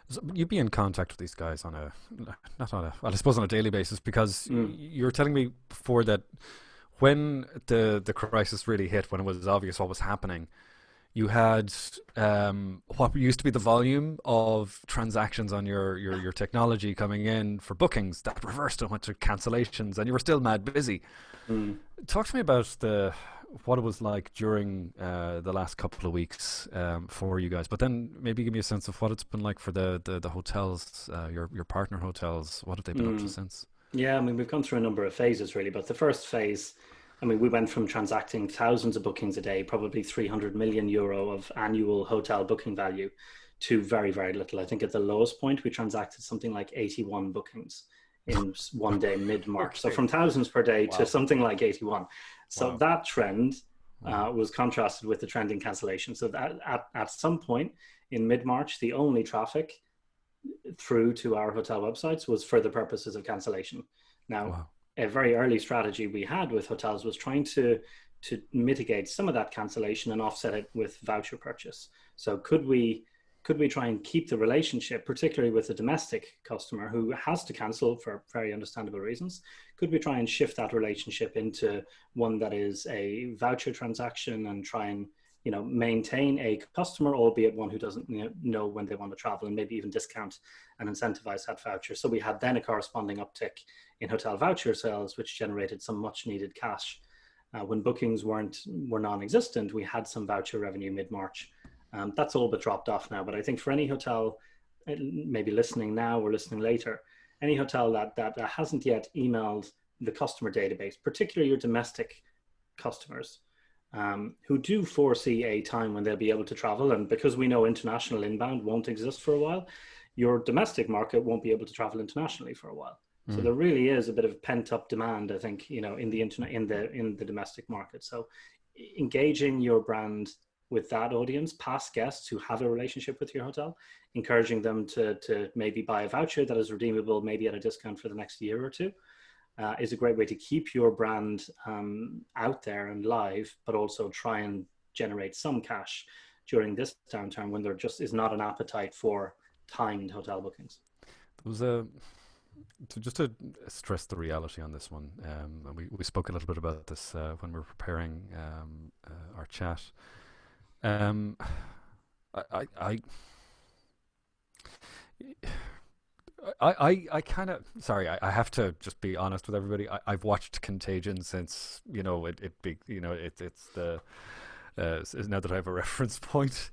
So you'd be in contact with these guys on I suppose on a daily basis, because you were telling me before that when the crisis really hit, when it was obvious what was happening, you had what used to be the volume of transactions on your technology coming in for bookings that reversed and went to cancellations, and you were still mad busy. Talk to me about what it was like during the last couple of weeks for you guys, but then maybe give me a sense of what it's been like for the hotels, your partner hotels. What have they been up to since? Yeah, I mean, we've gone through a number of phases really, but the first phase, I mean, we went from transacting thousands of bookings a day, probably 300 million euro of annual hotel booking value, to very, very little. I think at the lowest point, we transacted something like 81 bookings in one day mid-March. Okay. So from thousands per day to something like 81. So that trend was contrasted with the trend in cancellation. So that at some point in mid-March, the only traffic through to our hotel websites was for the purposes of cancellation. Now, a very early strategy we had with hotels was trying to mitigate some of that cancellation and offset it with voucher purchase. So could we try and keep the relationship, particularly with a domestic customer who has to cancel for very understandable reasons? Could we try and shift that relationship into one that is a voucher transaction and try and maintain a customer, albeit one who doesn't know when they want to travel, and maybe even discount and incentivize that voucher? So we had then a corresponding uptick in hotel voucher sales, which generated some much needed cash. When bookings were non-existent, we had some voucher revenue mid-March. That's all but dropped off now. But I think for any hotel, maybe listening now or listening later, any hotel that hasn't yet emailed the customer database, particularly your domestic customers, who do foresee a time when they'll be able to travel, and because we know international inbound won't exist for a while, your domestic market won't be able to travel internationally for a while. So there really is a bit of pent up demand, I think, in the internet, in the domestic market. So engaging your brand with that audience, past guests who have a relationship with your hotel, encouraging them to maybe buy a voucher that is redeemable, maybe at a discount for the next year or two, is a great way to keep your brand out there and live, but also try and generate some cash during this downturn when there just is not an appetite for timed hotel bookings. There was just to stress the reality on this one, and we spoke a little bit about this when we were preparing our chat. I kind of, sorry, I have to just be honest with everybody. I've watched Contagion since, it's now that I have a reference point.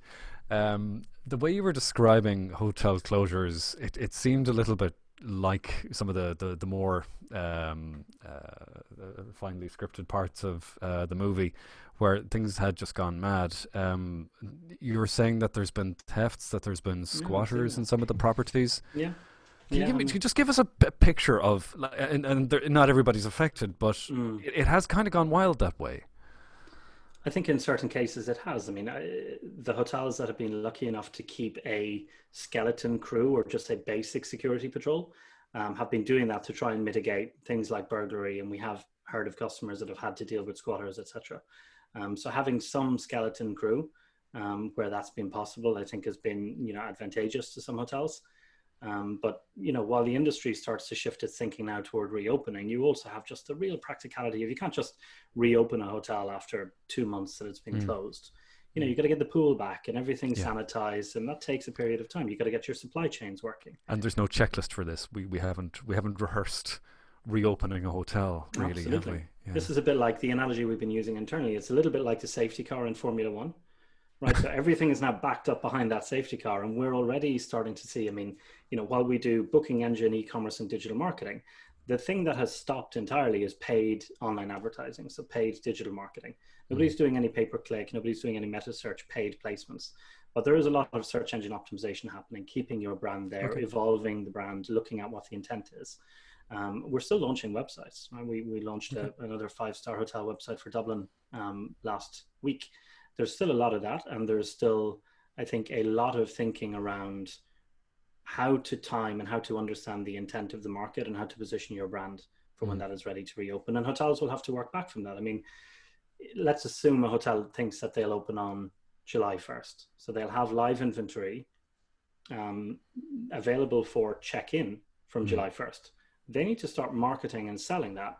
The way you were describing hotel closures, it seemed a little bit like some of the more finely scripted parts of the movie, where things had just gone mad. You were saying that there's been thefts, that there's been squatters in some of the properties. Yeah. Can you just give us a picture of, and not everybody's affected, but it has kind of gone wild that way. I think in certain cases it has. I mean, the hotels that have been lucky enough to keep a skeleton crew or just a basic security patrol have been doing that to try and mitigate things like burglary. And we have heard of customers that have had to deal with squatters, etc. So having some skeleton crew where that's been possible, I think has been, advantageous to some hotels. But, while the industry starts to shift its thinking now toward reopening, you also have just the real practicality of you can't just reopen a hotel after 2 months that it's been closed. You got to get the pool back and everything sanitized, and that takes a period of time. You got to get your supply chains working. And there's no checklist for this. We haven't rehearsed reopening a hotel, really. Absolutely. Have we? Yeah. This is a bit like the analogy we've been using internally. It's a little bit like the safety car in Formula One. Right, so everything is now backed up behind that safety car, and we're already starting to see, while we do booking engine, e-commerce and digital marketing, the thing that has stopped entirely is paid online advertising, so paid digital marketing. Nobody's doing any pay-per-click, nobody's doing any meta search paid placements, but there is a lot of search engine optimization happening, keeping your brand there, evolving the brand, looking at what the intent is. We're still launching websites. Right? We launched another 5-star hotel website for Dublin last week. There's still a lot of that, and there's still, I think, a lot of thinking around how to time and how to understand the intent of the market and how to position your brand for when that is ready to reopen. And hotels will have to work back from that. Let's assume a hotel thinks that they'll open on July 1st. So they'll have live inventory available for check-in from July 1st. They need to start marketing and selling that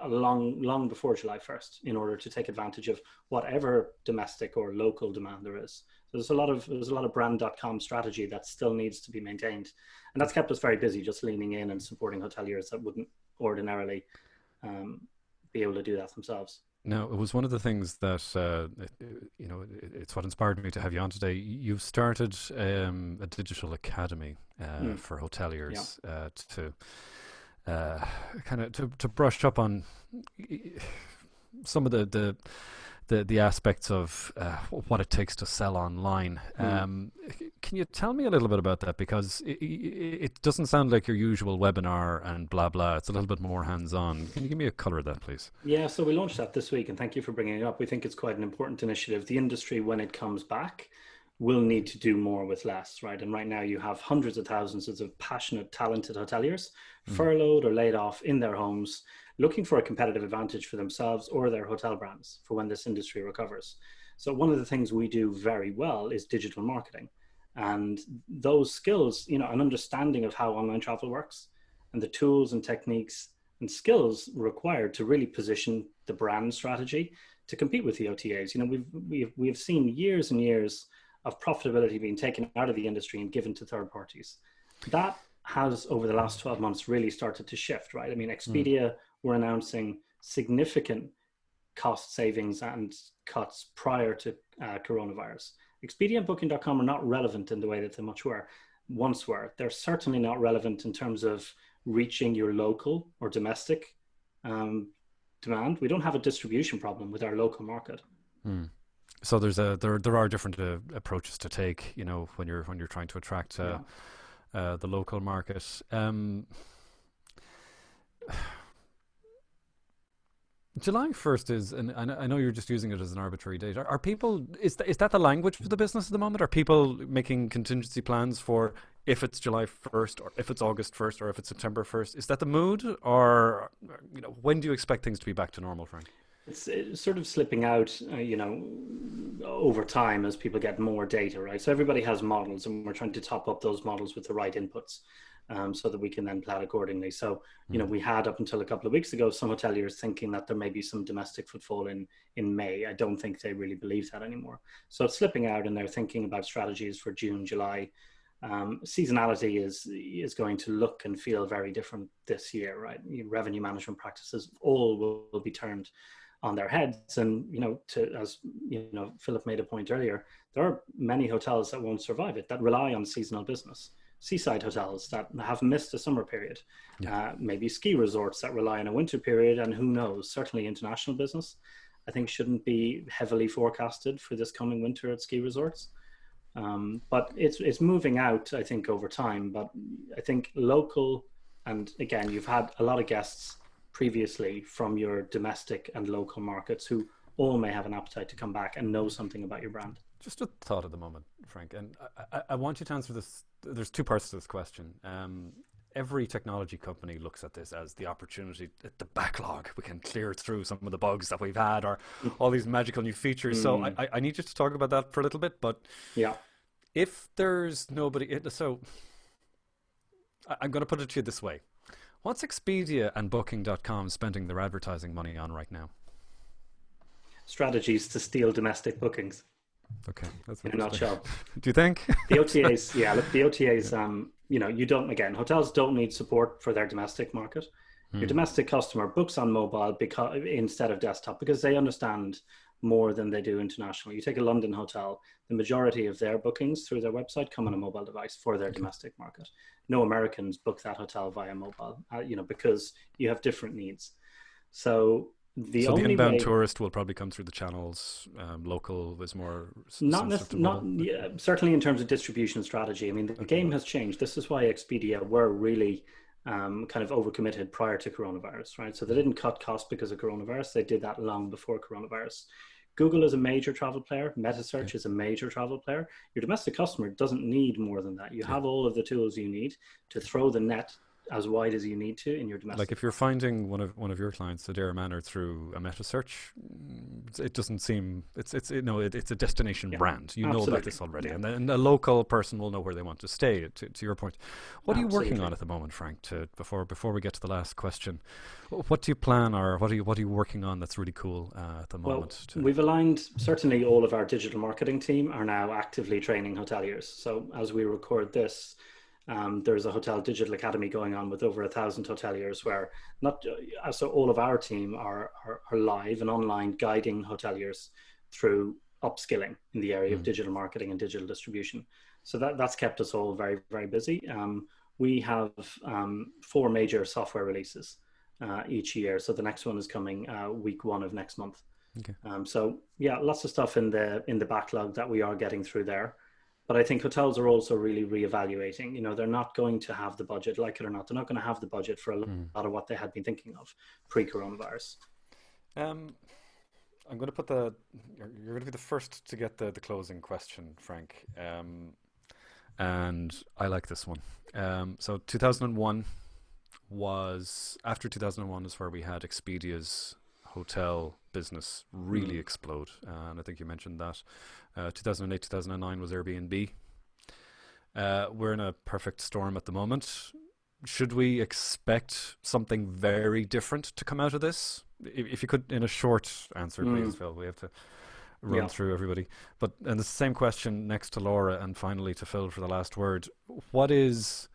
long before July 1st in order to take advantage of whatever domestic or local demand there is. So there's a lot of brand.com strategy that still needs to be maintained, and that's kept us very busy, just leaning in and supporting hoteliers that wouldn't ordinarily be able to do that themselves. Now, it was one of the things that it's what inspired me to have you on today. You've started a digital academy for hoteliers to brush up on some of the aspects of what it takes to sell online. Can you tell me a little bit about that? Because it doesn't sound like your usual webinar and blah blah. It's a little bit more hands-on. Can you give me a colour of that, please? Yeah, so we launched that this week, and thank you for bringing it up. We think it's quite an important initiative. The industry, when it comes back, will need to do more with less, right? And right now you have hundreds of thousands of passionate, talented hoteliers furloughed or laid off in their homes, looking for a competitive advantage for themselves or their hotel brands for when this industry recovers. So one of the things we do very well is digital marketing. And those skills, an understanding of how online travel works and the tools and techniques and skills required to really position the brand strategy to compete with the OTAs. We've seen years and years of profitability being taken out of the industry and given to third parties. That has, over the last 12 months, really started to shift, right? Expedia were announcing significant cost savings and cuts prior to coronavirus. Expedia and Booking.com are not relevant in the way that they once were. They're certainly not relevant in terms of reaching your local or domestic demand. We don't have a distribution problem with our local market. So there are different approaches to take, when you're trying to attract the local market. July 1st is, and I know you're just using it as an arbitrary date. Are people, is that the language for the business at the moment? Are people making contingency plans for if it's July 1st or if it's August 1st or if it's September 1st? Is that the mood, or, you know, when do you expect things to be back to normal, Frank? It's sort of slipping out, you know, over time as people get more data, right? So everybody has models, and we're trying to top up those models with the right inputs, so that we can then plan accordingly. So, you know, we had up until a couple of weeks ago some hoteliers thinking that there may be some domestic footfall in May. I don't think they really believe that anymore. So it's slipping out, and they're thinking about strategies for June, July. Seasonality is going to look and feel very different this year, right? Revenue management practices all will be turned on their heads. And, you know, as you know, Philip made a point earlier, there are many hotels that won't survive it, that rely on seasonal business. Seaside hotels that have missed a summer period, maybe ski resorts that rely on a winter period, and who knows, certainly international business, I think, shouldn't be heavily forecasted for this coming winter at ski resorts. But it's moving out, I think, over time. But I think local, and again, you've had a lot of guests previously from your domestic and local markets who all may have an appetite to come back and know something about your brand. Just a thought at the moment, Frank, and I want you to answer this. There's two parts to this question. Every technology company looks at this as the opportunity, the backlog. We can clear through some of the bugs that we've had, or all these magical new features. So I need you to talk about that for a little bit. But yeah, if there's nobody, so I'm going to put it to you this way. What's Expedia and Booking.com spending their advertising money on right now? Strategies to steal domestic bookings. Okay, that's in a nutshell. Do you think the OTAs? Yeah, look, the OTAs. You know, you don't. Again, hotels don't need support for their domestic market. Your domestic customer books on mobile instead of desktop because they understand more than they do international. You take a London hotel, the majority of their bookings through their website come on a mobile device for their domestic market. No Americans book that hotel via mobile, you know, because you have different needs. So the inbound tourist will probably come through the channels. Local is more certainly in terms of distribution strategy. I mean, the game has changed. This is why Expedia were really kind of overcommitted prior to coronavirus, right? So they didn't cut costs because of coronavirus. They did that long before coronavirus. Google is a major travel player. Metasearch is a major travel player. Your domestic customer doesn't need more than that. You have all of the tools you need to throw the net as wide as you need to in your domestic. Like if you're finding one of your clients, Adair Manor, through a meta search, it doesn't seem it's a destination brand. You know about this already, and a local person will know where they want to stay. To your point, what are you working on at the moment, Frank? Before we get to the last question, what do you plan, or what are you working on that's really cool at the moment? We've aligned. Certainly, all of our digital marketing team are now actively training hoteliers. So as we record this, there's a hotel digital academy going on with over 1,000 hoteliers, where so all of our team are live and online, guiding hoteliers through upskilling in the area of digital marketing and digital distribution. So that's kept us all very, very busy. We have 4 major software releases each year. So the next one is coming week 1 of next month. Okay. So yeah, lots of stuff in the backlog that we are getting through there. But I think hotels are also really reevaluating. You know, they're not going to have the budget, like it or not. They're not going to have the budget for a lot of what they had been thinking of pre-coronavirus. I'm going to put you're going to be the first to get the closing question, Frank. And I like this one. So 2001 after 2001 is where we had Expedia's hotel business really explode, and I think you mentioned that 2008 2009 was Airbnb. We're in a perfect storm at the moment. Should we expect something very different to come out of this? If you could, in a short answer, please, Phil. We have to run through everybody, and the same question next to Laura, and finally to Phil for the last word. What is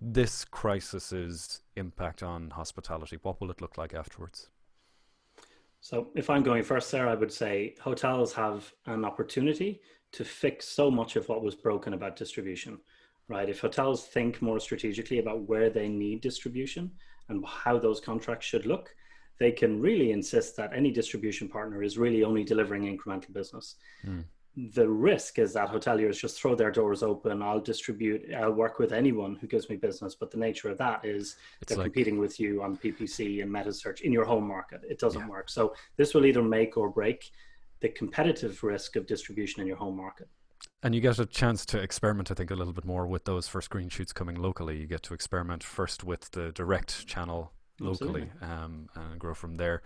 this crisis's impact on hospitality? What will it look like afterwards? So if I'm going first there, I would say hotels have an opportunity to fix so much of what was broken about distribution, right? If hotels think more strategically about where they need distribution and how those contracts should look, they can really insist that any distribution partner is really only delivering incremental business. the risk is that hoteliers just throw their doors open. I'll work with anyone who gives me business. But the nature of that is they're competing with you on PPC and meta search in your home market. It doesn't work. So this will either make or break the competitive risk of distribution in your home market. And you get a chance to experiment, I think, a little bit more with those first green shoots coming locally. You get to experiment first with the direct channel locally, and grow from there.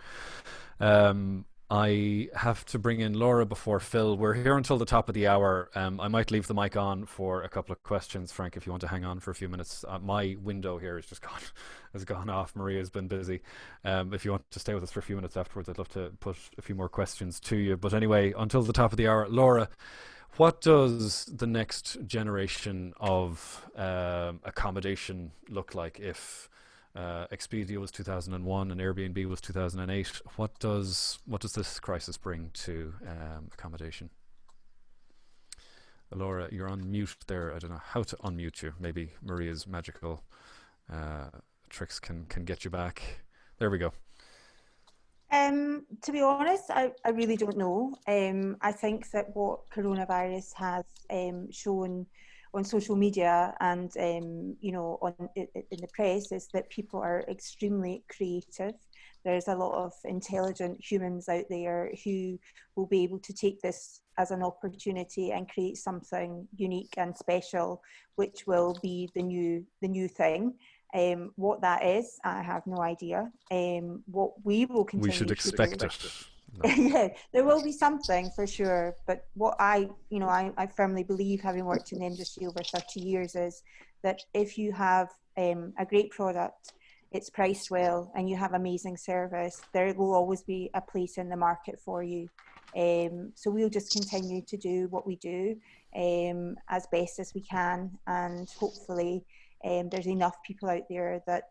I have to bring in Laura before Phil. We're here until the top of the hour. I might leave the mic on for a couple of questions, Frank, if you want to hang on for a few minutes. My window here has just gone off. Maria's been busy. If you want to stay with us for a few minutes afterwards, I'd love to put a few more questions to you. But anyway, until the top of the hour, Laura, what does the next generation of accommodation look like? If Expedia was 2001 and Airbnb was 2008, what does this crisis bring to accommodation? Laura, you're on mute there. I don't know how to unmute you. Maybe Maria's magical tricks can get you back. There we go. To be honest, I really don't know. I think that what coronavirus has shown on social media and in the press is that people are extremely creative. There's a lot of intelligent humans out there who will be able to take this as an opportunity and create something unique and special, which will be the new thing. What that is, I have no idea. What we will continue. We should expect it. No. Yeah, there will be something for sure. But what I firmly believe, having worked in the industry over 30 years, is that if you have a great product, it's priced well, and you have amazing service, there will always be a place in the market for you. So we'll just continue to do what we do as best as we can, and hopefully there's enough people out there that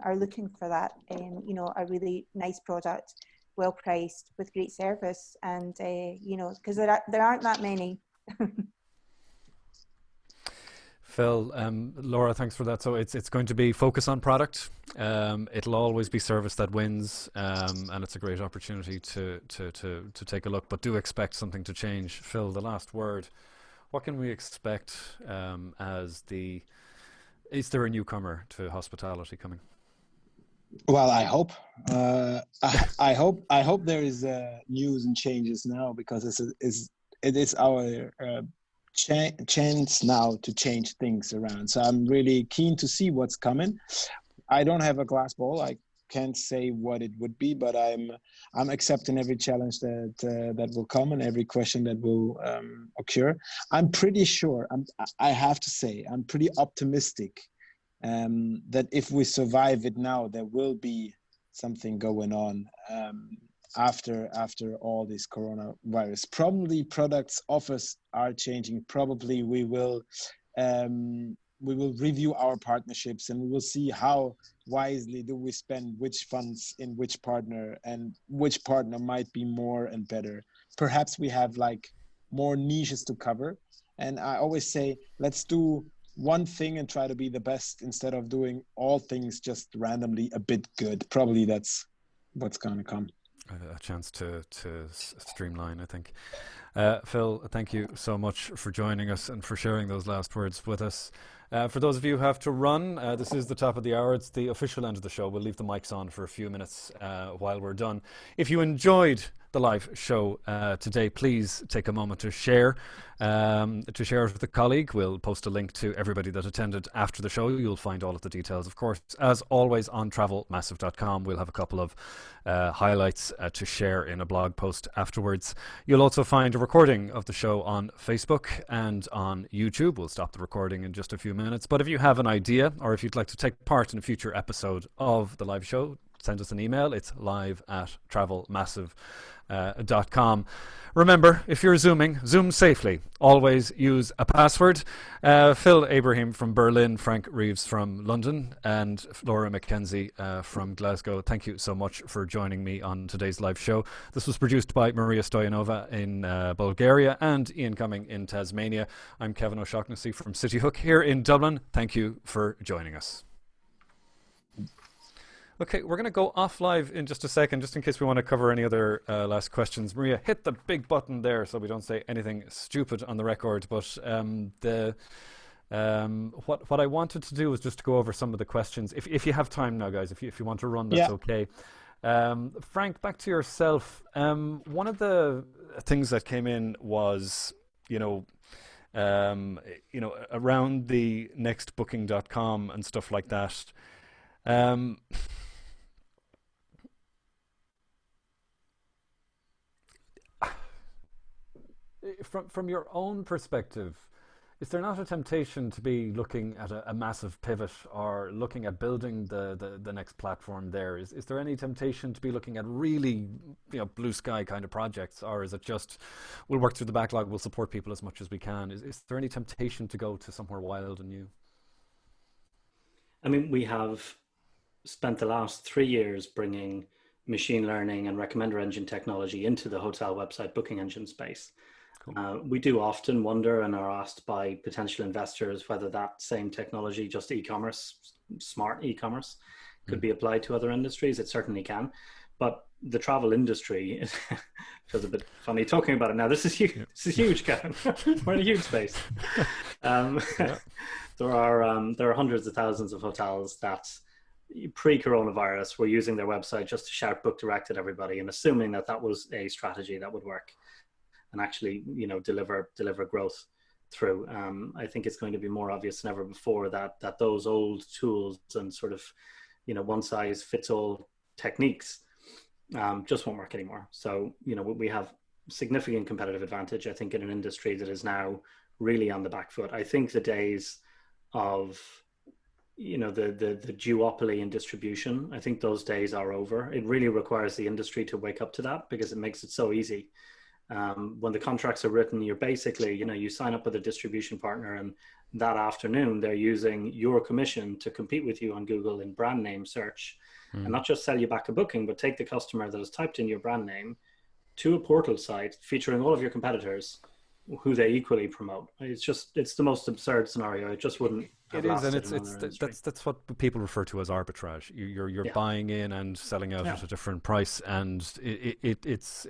are looking for that, a really nice product, well priced, with great service, and because there aren't that many. Phil, Laura, thanks for that. So it's going to be focus on product. It'll always be service that wins, and it's a great opportunity to take a look. But do expect something to change. Phil, the last word. What can we expect is there a newcomer to hospitality coming? Well, I hope. I hope there is news and changes now, because it is our chance now to change things around. So I'm really keen to see what's coming. I don't have a glass ball. I can't say what it would be, but I'm accepting every challenge that will come and every question that will occur. I'm pretty sure. I have to say, I'm pretty optimistic that if we survive it now, there will be something going on after all this coronavirus. Probably products offers are changing. Probably we will review our partnerships, and we will see how wisely do we spend which funds in which partner, and which partner might be more and better. Perhaps we have like more niches to cover. And I always say, let's do one thing and try to be the best instead of doing all things just randomly a bit good. Probably that's what's going to come. A chance to streamline, I think. Phil, thank you so much for joining us and for sharing those last words with us. For those of you who have to run, this is the top of the hour. It's the official end of the show. We'll leave the mics on for a few minutes while we're done. If you enjoyed the live show today, please take a moment to share it with a colleague. We'll post a link to everybody that attended after the show. You'll find all of the details, of course, as always, on travelmassive.com. We'll have a couple of highlights to share in a blog post afterwards. You'll also find a recording of the show on Facebook and on YouTube. We'll stop the recording in just a few minutes. But if you have an idea, or if you'd like to take part in a future episode of the live show, send us an email. It's live@travelmassive.com. Remember, if you're zoom safely. Always use a password. Phil Ibrahim from Berlin, Frank Reeves from London, and Laura McKenzie from Glasgow. Thank you so much for joining me on today's live show. This was produced by Maria Stoyanova in Bulgaria and Ian Cumming in Tasmania. I'm Kevin O'Shaughnessy from City Hook here in Dublin. Thank you for joining us. Okay, we're going to go off live in just a second, just in case we want to cover any other last questions. Maria, hit the big button there so we don't say anything stupid on the record. But what I wanted to do was just to go over some of the questions. If you have time now, guys, if you want to run, that's okay. Frank, back to yourself. One of the things that came in was, around the nextbooking.com and stuff like that. From your own perspective, is there not a temptation to be looking at a massive pivot or looking at building the next platform there? Is there any temptation to be looking at really blue sky kind of projects, or is it just we'll work through the backlog, we'll support people as much as we can? Is there any temptation to go to somewhere wild and new? I mean, we have spent the last 3 years bringing machine learning and recommender engine technology into the hotel website booking engine space. We do often wonder and are asked by potential investors whether that same technology, just e-commerce, smart e-commerce, could be applied to other industries. It certainly can. But the travel industry feels a bit funny talking about it now. This is huge. This is huge, Kevin. We're in a huge space. There are hundreds of thousands of hotels that pre-coronavirus were using their website just to shout book direct at everybody and assuming that was a strategy that would work and actually, deliver growth through. I think it's going to be more obvious than ever before that those old tools and sort of, one size fits all techniques just won't work anymore. So, we have significant competitive advantage, I think, in an industry that is now really on the back foot. I think the days of, the duopoly in distribution, I think those days are over. It really requires the industry to wake up to that because it makes it so easy. When the contracts are written, you're basically, you sign up with a distribution partner and that afternoon they're using your commission to compete with you on Google in brand name search and not just sell you back a booking, but take the customer that has typed in your brand name to a portal site featuring all of your competitors who they equally promote. It's the most absurd scenario. It just wouldn't. It is, and that's what people refer to as arbitrage. You're buying in and selling out at a different price, and it's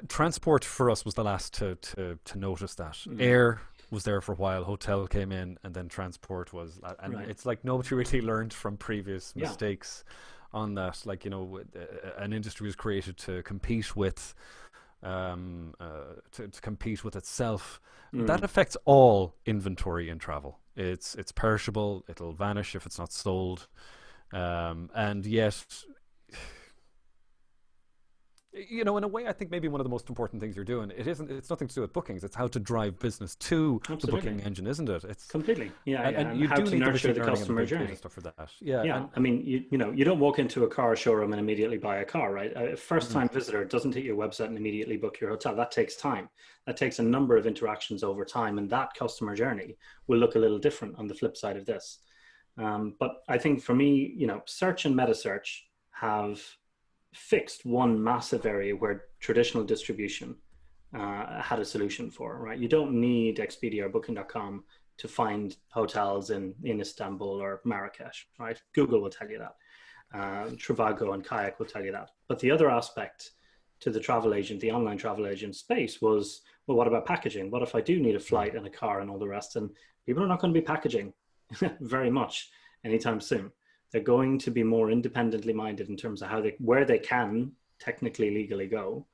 transport for us was the last to notice that. Air was there for a while, hotel came in, and then transport was, and it's like nobody really learned from previous mistakes on that. Like, an industry was created to compete with to compete with itself. That affects all inventory in travel. It's perishable, it'll vanish if it's not sold, and yet, in a way, I think maybe one of the most important things you're doing, it's nothing to do with bookings, it's how to drive business to the booking engine, isn't it? It's completely, and you how do to need nurture the customer journey. Stuff for that. I mean, you don't walk into a car showroom and immediately buy a car, right? A first-time visitor doesn't hit your website and immediately book your hotel. That takes time. That takes a number of interactions over time, and that customer journey will look a little different on the flip side of this. But I think for me, search and meta search have fixed one massive area where traditional distribution had a solution for, right? You don't need Expedia or Booking.com to find hotels in Istanbul or Marrakesh, right? Google will tell you that. Trivago and Kayak will tell you that. But the other aspect to the travel agent, the online travel agent space was, well, what about packaging? What if I do need a flight and a car and all the rest? And people are not going to be packaging very much anytime soon. They're going to be more independently minded in terms of where they can technically legally go,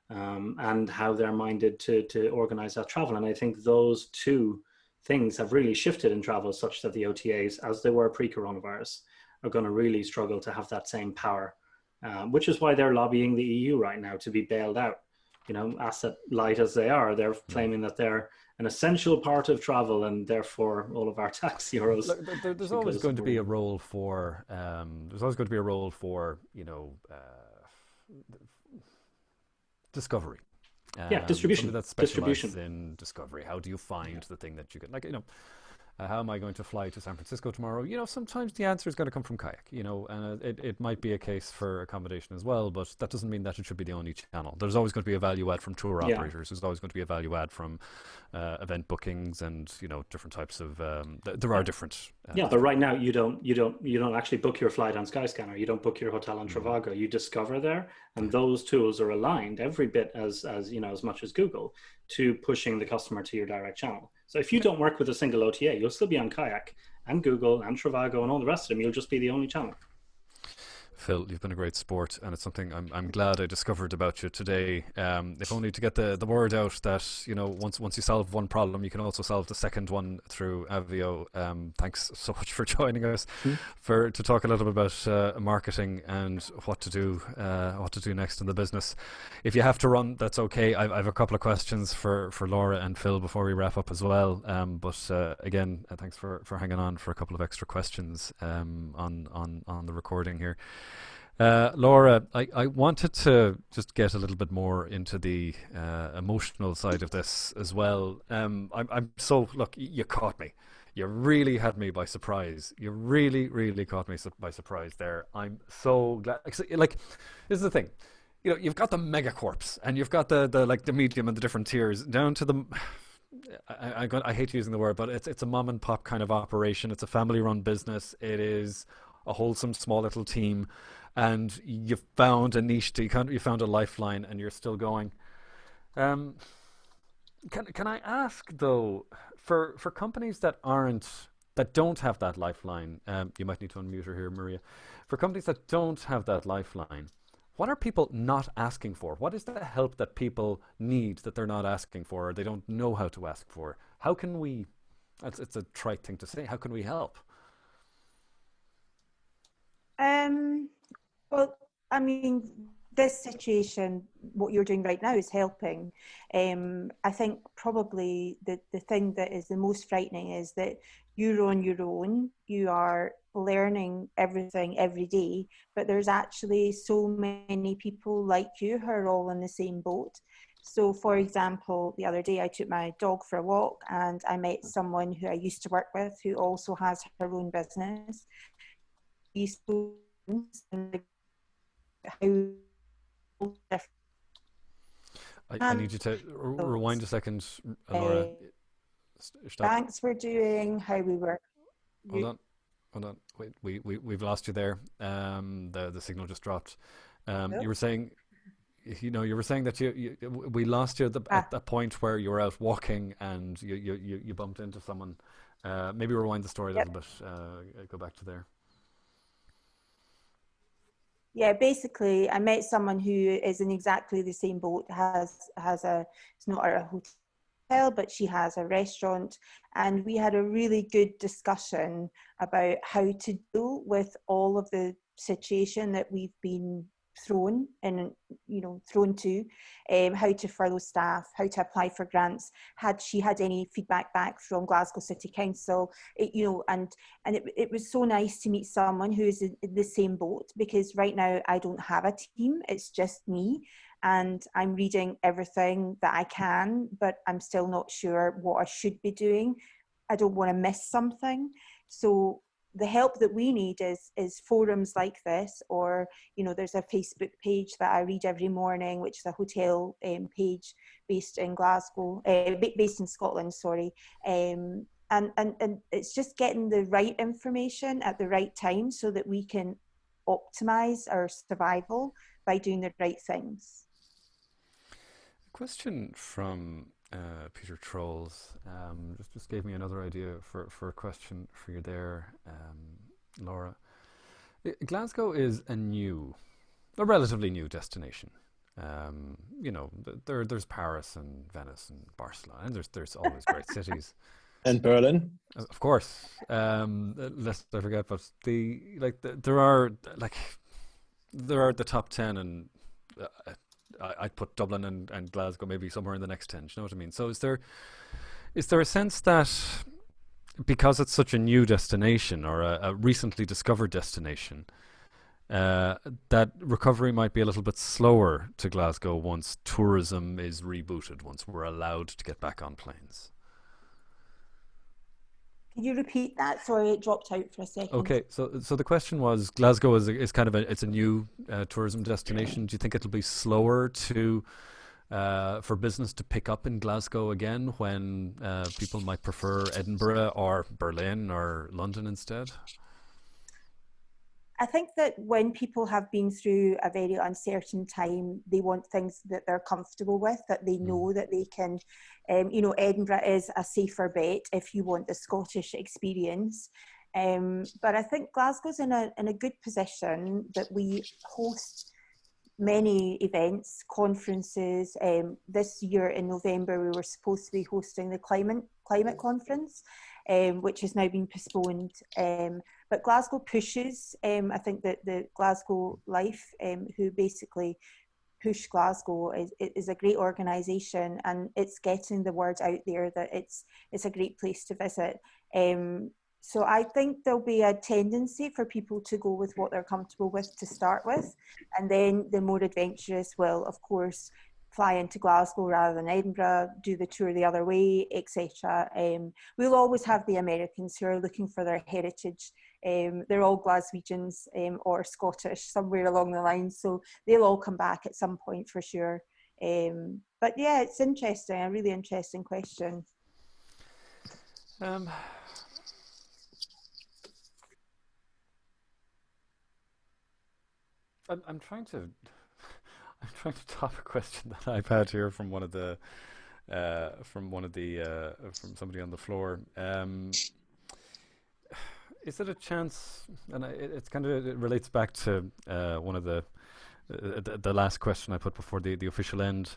and how they're minded to organize that travel. And I think those two things have really shifted in travel such that the OTAs, as they were pre-coronavirus, are going to really struggle to have that same power, which is why they're lobbying the EU right now to be bailed out. Asset light as they are, they're claiming that they're an essential part of travel, and therefore all of our tax euros. Look, there's always going to be a role for discovery. Distribution. That specializes in discovery. How do you find the thing that you get? how am I going to fly to San Francisco tomorrow? You know, sometimes the answer is going to come from kayak, you know, and it might be a case for accommodation as well, but that doesn't mean that it should be the only channel. There's always going to be a value add from tour operators. There's always going to be a value add from event bookings, and, you know, different types of, there are different. But right now you don't actually book your flight on Skyscanner. You don't book your hotel on Trivago. You discover there, and those tools are aligned every bit as you know, as much as Google, to pushing the customer to your direct channel. So if you don't work with a single OTA, you'll still be on Kayak and Google and Trivago and all the rest of them. You'll just be the only channel. Phil, you've been a great sport, and it's something I'm glad I discovered about you today. If only to get the word out that, you know, once you solve one problem, you can also solve the second one through Avvio. Thanks so much for joining us to talk a little bit about marketing and what to do next in the business. If you have to run, that's okay. I have a couple of questions for Laura and Phil before we wrap up as well. But again, thanks for hanging on for a couple of extra questions on the recording here. Laura, I wanted to just get a little bit more into the emotional side of this as well. I'm so, look, you caught me. You really had me by surprise. You really, really caught me by surprise there. I'm so glad. Like, this is the thing. You know, you've got the megacorps, and you've got the medium and the different tiers down to the. I hate using the word, but it's a mom and pop kind of operation. It's a family-run business. It is a wholesome small little team, and you found a niche, you found a lifeline, and you're still going. Can I ask though, for companies that don't have that lifeline, you might need to unmute her here, Maria. For companies that don't have that lifeline, what are people not asking for? What is the help that people need that they're not asking for, or they don't know how to ask for? How can we? It's a trite thing to say. How can we help? Well, I mean, this situation, what you're doing right now is helping. I think probably the thing that is the most frightening is that you're on your own, you are learning everything every day, but there's actually so many people like you who are all in the same boat. So, for example, the other day I took my dog for a walk, and I met someone who I used to work with who also has her own business. I need you to rewind a second, Laura. Thanks for doing how we work. Hold on. Wait, we've lost you there. The signal just dropped. You were saying, that we lost you at the point where you were out walking and you bumped into someone. Maybe rewind the story a little bit. Go back to there. Yeah, basically, I met someone who is in exactly the same boat. It's not a hotel, but she has a restaurant, and we had a really good discussion about how to deal with all of the situation that we've been thrown to, how to furlough staff, how to apply for grants. Had she had any feedback back from Glasgow City Council, and it was so nice to meet someone who is in the same boat, because right now I don't have a team, it's just me, and I'm reading everything that I can, but I'm still not sure what I should be doing. I don't want to miss something. So the help that we need is forums like this, or there's a Facebook page that I read every morning, which is a hotel page based in Glasgow, based in Scotland, sorry. And it's just getting the right information at the right time so that we can optimize our survival by doing the right things. A question from Peter Trolls just gave me another idea for a question for you there, Laura. Glasgow is a relatively new destination. There's Paris and Venice and Barcelona, and there's always great cities. And Berlin, of course. Lest I forget, but there are the top 10, and I'd put Dublin and Glasgow maybe somewhere in the next 10. Do you know what I mean? So is there a sense that because it's such a new destination, or a recently discovered destination, that recovery might be a little bit slower to Glasgow once tourism is rebooted, once we're allowed to get back on planes? Can you repeat that? Sorry, it dropped out for a second. Okay, so the question was, Glasgow is kind of it's a new tourism destination. Do you think it'll be slower to for business to pick up in Glasgow again when people might prefer Edinburgh or Berlin or London instead? I think that when people have been through a very uncertain time, they want things that they're comfortable with, that they know that they can, you know, Edinburgh is a safer bet if you want the Scottish experience. But I think Glasgow's in a good position that we host many events, conferences. This year in November, we were supposed to be hosting the climate conference, which has now been postponed. But Glasgow pushes, I think that the Glasgow Life, who basically push Glasgow, is a great organisation, and it's getting the word out there that it's a great place to visit. So I think there'll be a tendency for people to go with what they're comfortable with to start with, and then the more adventurous will, of course, fly into Glasgow rather than Edinburgh, do the tour the other way, etc. We'll always have the Americans who are looking for their heritage. They're all Glaswegians or Scottish, somewhere along the line, so they'll all come back at some point for sure. But yeah, it's interesting, a really interesting question. I'm trying to top a question that I've had here from one of the from somebody on the floor. Is it a chance? And it relates back to one of the last question I put before the official end.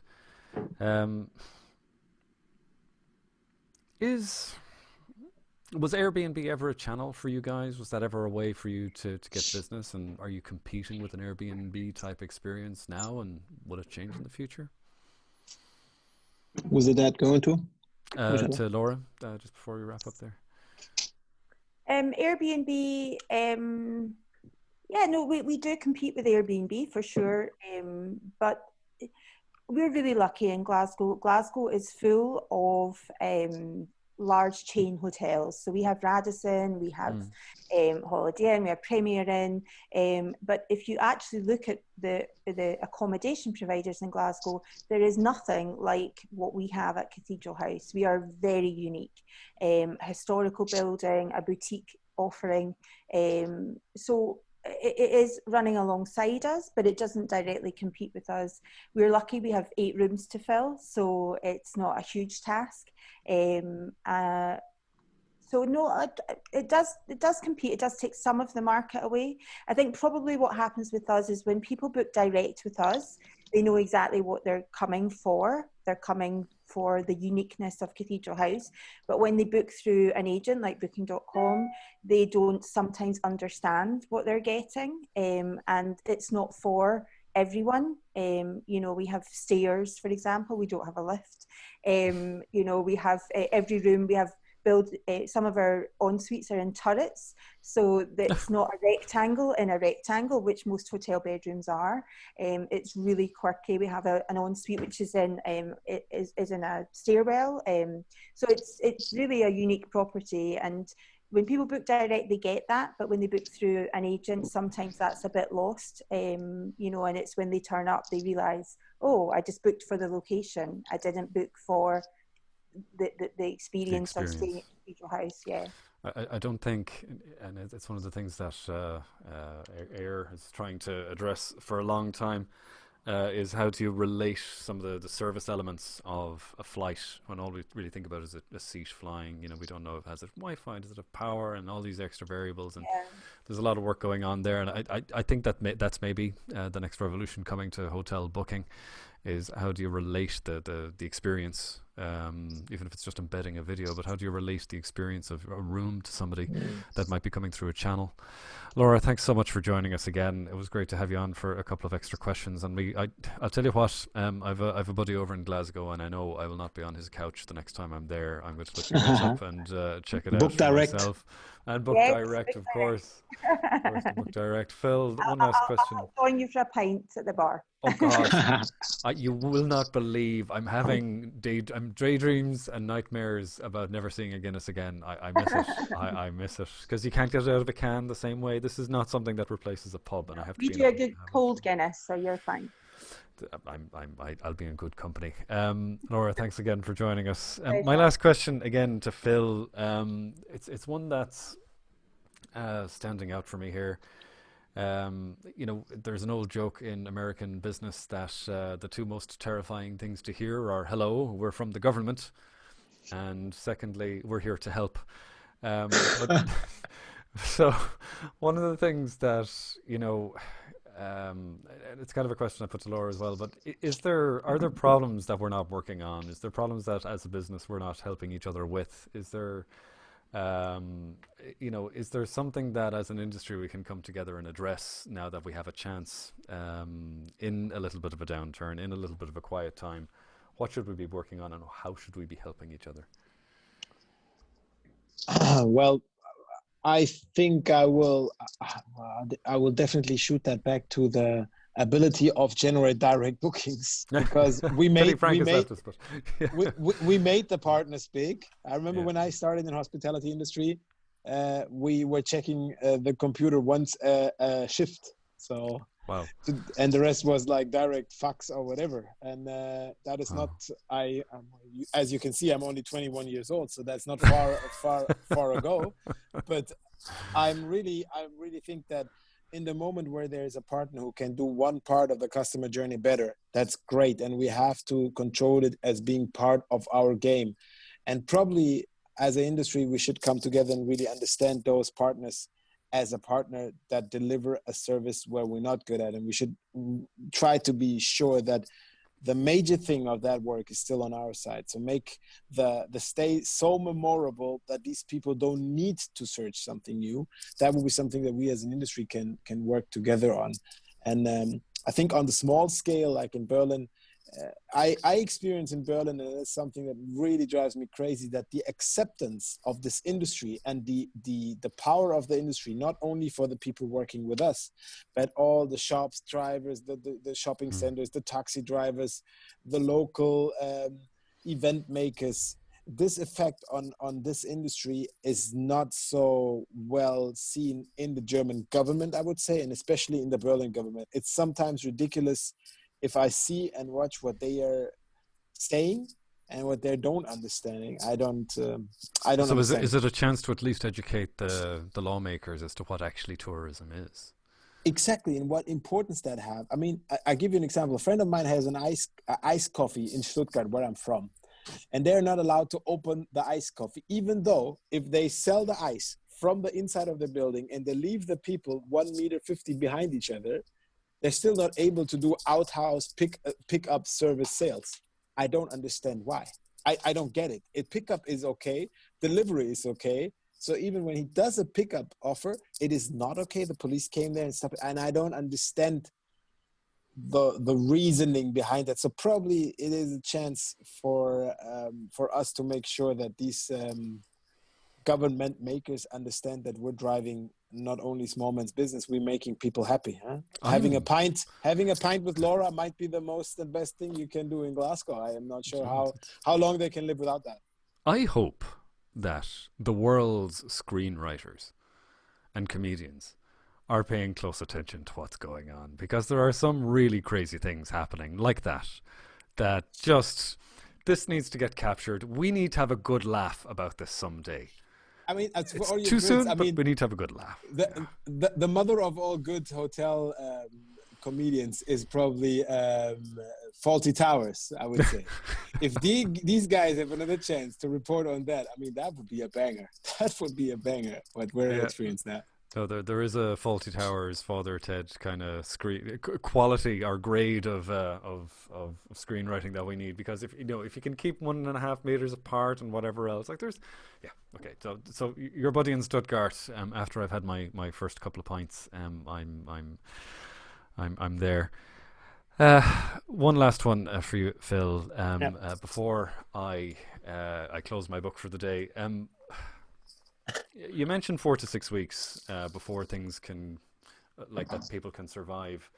Was Airbnb ever a channel for you guys? Was that ever a way for you to get business? And are you competing with an Airbnb type experience now? And will it change in the future? Was it that going to? To Laura, just before we wrap up there. Airbnb, yeah, no, we do compete with Airbnb for sure. But we're really lucky in Glasgow. Glasgow is full of large chain hotels. So we have Radisson, we have Holiday Inn, we have Premier Inn. But if you actually look at the accommodation providers in Glasgow, there is nothing like what we have at Cathedral House. We are very unique. Historical building, a boutique offering. So it is running alongside us, but it doesn't directly compete with us. We're lucky we have 8 rooms to fill, so it's not a huge task. So no, it does compete. It does take some of the market away. I think probably what happens with us is when people book direct with us, they know exactly what they're coming for. They're coming for the uniqueness of Cathedral House. But when they book through an agent like booking.com, they don't sometimes understand what they're getting. And it's not for everyone. You know, we have stairs, for example. We don't have a lift. You know, we have every room, we have some of our en-suites are in turrets, so it's not a rectangle in a rectangle, which most hotel bedrooms are. It's really quirky. We have an en-suite which is in a stairwell, so it's really a unique property. And when people book direct, they get that, but when they book through an agent, sometimes that's a bit lost. You know, and it's when they turn up they realise, oh, I just booked for the location. I didn't book for the experience of staying at Cathedral House. Yeah, I don't think, and it's one of the things that Air is trying to address for a long time, is how do you relate some of the service elements of a flight when all we really think about is a seat flying. You know, we don't know if it has Wi-Fi, does it have power, and all these extra variables, and there's a lot of work going on there. And I think that's maybe the next revolution coming to hotel booking, is how do you relate the experience, even if it's just embedding a video, but how do you relate the experience of a room to somebody that might be coming through a channel? Laura, thanks so much for joining us again. It was great to have you on for a couple of extra questions. And I'll tell you what, I've a buddy over in Glasgow, and I know I will not be on his couch the next time I'm there. I'm going to look you guys up and check it out Book for direct. myself. And book Yes, direct, book of direct. course. Of course, the book direct. Phil, one last question. I'll join you for a pint at the bar. Oh God, you will not believe I'm daydreams and nightmares about never seeing a Guinness again. I miss it. I miss it because you can't get it out of a can the same way. This is not something that replaces a pub, and I have to We be in do a a pub good to have it. cold Guinness, so you're fine. I'll be in good company. Laura, thanks again for joining us. Pleasure. My last question again to Phil. It's one that's standing out for me here. You know, there's an old joke in American business that the two most terrifying things to hear are "Hello, we're from the government," and secondly, "We're here to help." But so, one of the things that, you know, it's kind of a question I put to Laura as well. But are there problems that we're not working on? Is there problems that, as a business, we're not helping each other with? Is there you know, is there something that as an industry we can come together and address now that we have a chance in a little bit of a downturn, in a little bit of a quiet time? What should we be working on and how should we be helping each other? Well, I think I will definitely shoot that back to the ability of generate direct bookings, because we made the partners big. I remember when I started in the hospitality industry, we were checking the computer once a shift. So wow. And the rest was like direct fax or whatever. And that is not, as you can see, I'm only 21 years old, so that's not far ago. But I really think that in the moment where there is a partner who can do one part of the customer journey better, that's great. And we have to control it as being part of our game. And probably as an industry, we should come together and really understand those partners as a partner that deliver a service where we're not good at. And we should try to be sure that the major thing of that work is still on our side. So make the stay so memorable that these people don't need to search something new. That will be something that we as an industry can work together on. And I think on the small scale, like in Berlin, I experience in Berlin, and it's something that really drives me crazy, that the acceptance of this industry and the power of the industry, not only for the people working with us, but all the shops drivers, the shopping centers, the taxi drivers, the local event makers. This effect on this industry is not so well seen in the German government, I would say, and especially in the Berlin government. It's sometimes ridiculous if I see and watch what they are saying and what they don't understanding. I don't so understand. Is it a chance to at least educate the lawmakers as to what actually tourism is? Exactly, and what importance that have. I mean, I give you an example. A friend of mine has an iced coffee in Stuttgart, where I'm from, and they're not allowed to open the iced coffee, even though if they sell the ice from the inside of the building and they leave the people 1.50 meters behind each other, they're still not able to do outhouse pick-up service sales. I don't understand why. I don't get it. Pickup is okay. Delivery is okay. So even when he does a pickup offer, it is not okay. The police came there and stuff. And I don't understand the reasoning behind that. So probably it is a chance for us to make sure that these government makers understand that we're driving not only small man's business, we're making people happy. Having a pint with Laura might be the most and best thing you can do in Glasgow. I am not sure how long they can live without that. I hope that the world's screenwriters and comedians are paying close attention to what's going on, because there are some really crazy things happening like that just, this needs to get captured. We need to have a good laugh about this someday. I mean, it's too soon, but we need to have a good laugh. The mother of all good hotel comedians is probably Faulty Towers, I would say. If these guys have another chance to report on that, I mean, that would be a banger. That would be a banger, what we're experiencing now. So there is a Faulty Towers, Father Ted kind of quality or grade of screenwriting that we need, because if you can keep 1.5 meters apart and whatever else, like okay. So your buddy in Stuttgart, after I've had my first couple of pints, I'm there. One last one for you, Phil. Before I close my book for the day. You mentioned 4 to 6 weeks before things can, like that, people can survive.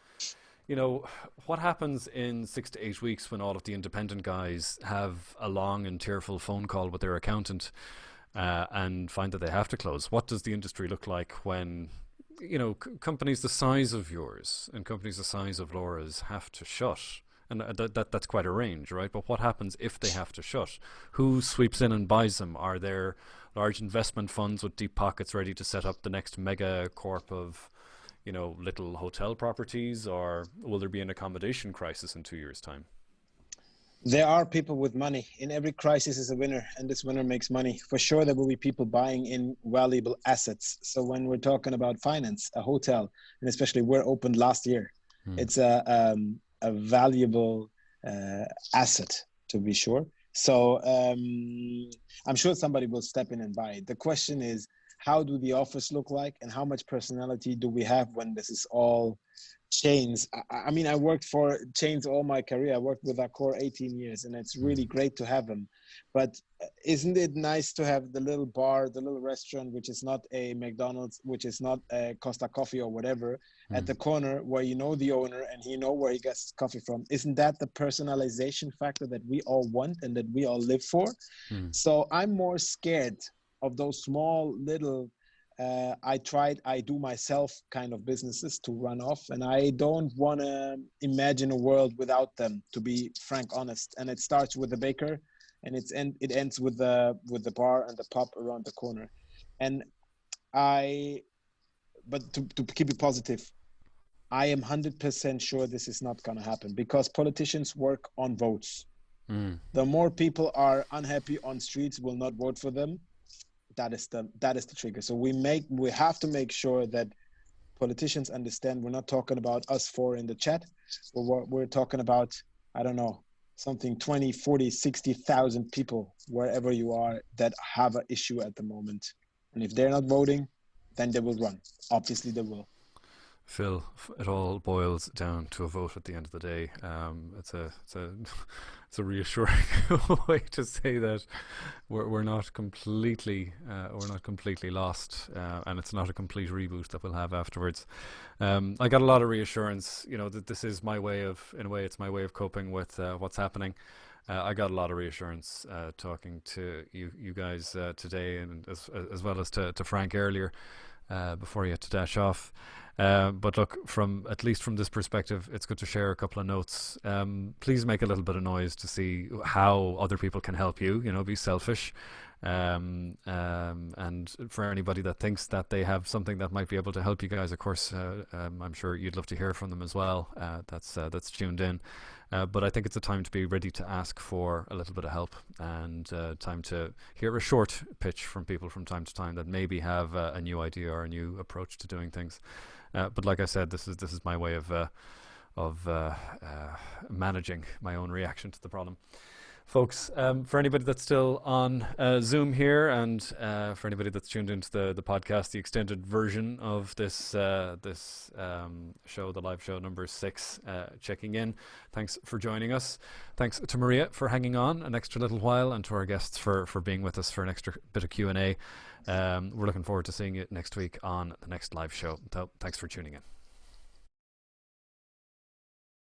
You know, what happens in 6 to 8 weeks when all of the independent guys have a long and tearful phone call with their accountant and find that they have to close? What does the industry look like when, you know, companies the size of yours and companies the size of Laura's have to shut? And that's quite a range, right? But what happens if they have to shut? Who sweeps in and buys them? Are there large investment funds with deep pockets ready to set up the next mega corp of, you know, little hotel properties, or will there be an accommodation crisis in 2 years' time? There are people with money. In every crisis is a winner, and this winner makes money. For sure, there will be people buying in valuable assets. So when we're talking about finance, a hotel, and especially we're opened last year, it's a valuable asset, to be sure. So I'm sure somebody will step in and buy it. The question is, how do the offers look like, and how much personality do we have when this is all chains? I mean, I worked for chains all my career. I worked with Accor 18 years, and it's really great to have them. But isn't it nice to have the little bar, the little restaurant, which is not a McDonald's, which is not a Costa Coffee or whatever, at the corner where you know the owner and he know where he gets his coffee from? Isn't that the personalization factor that we all want and that we all live for? So I'm more scared of those small little I do myself kind of businesses to run off, and I don't want to imagine a world without them, to be frank, honest. And it starts with the baker, and it ends with the bar and the pub around the corner. And but to keep it positive, I am 100% sure this is not going to happen, because politicians work on votes. The more people are unhappy on streets, will not vote for them. That is the trigger. So we have to make sure that politicians understand we're not talking about us four in the chat. We're talking about, I don't know, something 20, 40, 60,000 people wherever you are that have an issue at the moment. And if they're not voting, then they will run. Obviously they will. Phil, it all boils down to a vote at the end of the day. It's a reassuring way to say that we're not completely lost, and it's not a complete reboot that we'll have afterwards. I got a lot of reassurance, you know, that this is my way of, in a way, it's my way of coping with what's happening. I got a lot of reassurance talking to you guys today, and as well as to Frank earlier. Before you had to dash off. But look, at least from this perspective, it's good to share a couple of notes. Please make a little bit of noise to see how other people can help you. You know, be selfish. And for anybody that thinks that they have something that might be able to help you guys, of course, I'm sure you'd love to hear from them as well. That's tuned in. But I think it's a time to be ready to ask for a little bit of help, and time to hear a short pitch from people from time to time that maybe have a new idea or a new approach to doing things. But like I said, this is my way of managing my own reaction to the problem. Folks, for anybody that's still on Zoom here, and for anybody that's tuned into the podcast, the extended version of this show, the live show number 6, checking in. Thanks for joining us. Thanks to Maria for hanging on an extra little while, and to our guests for being with us for an extra bit of Q&A. We're looking forward to seeing you next week on the next live show. So thanks for tuning in.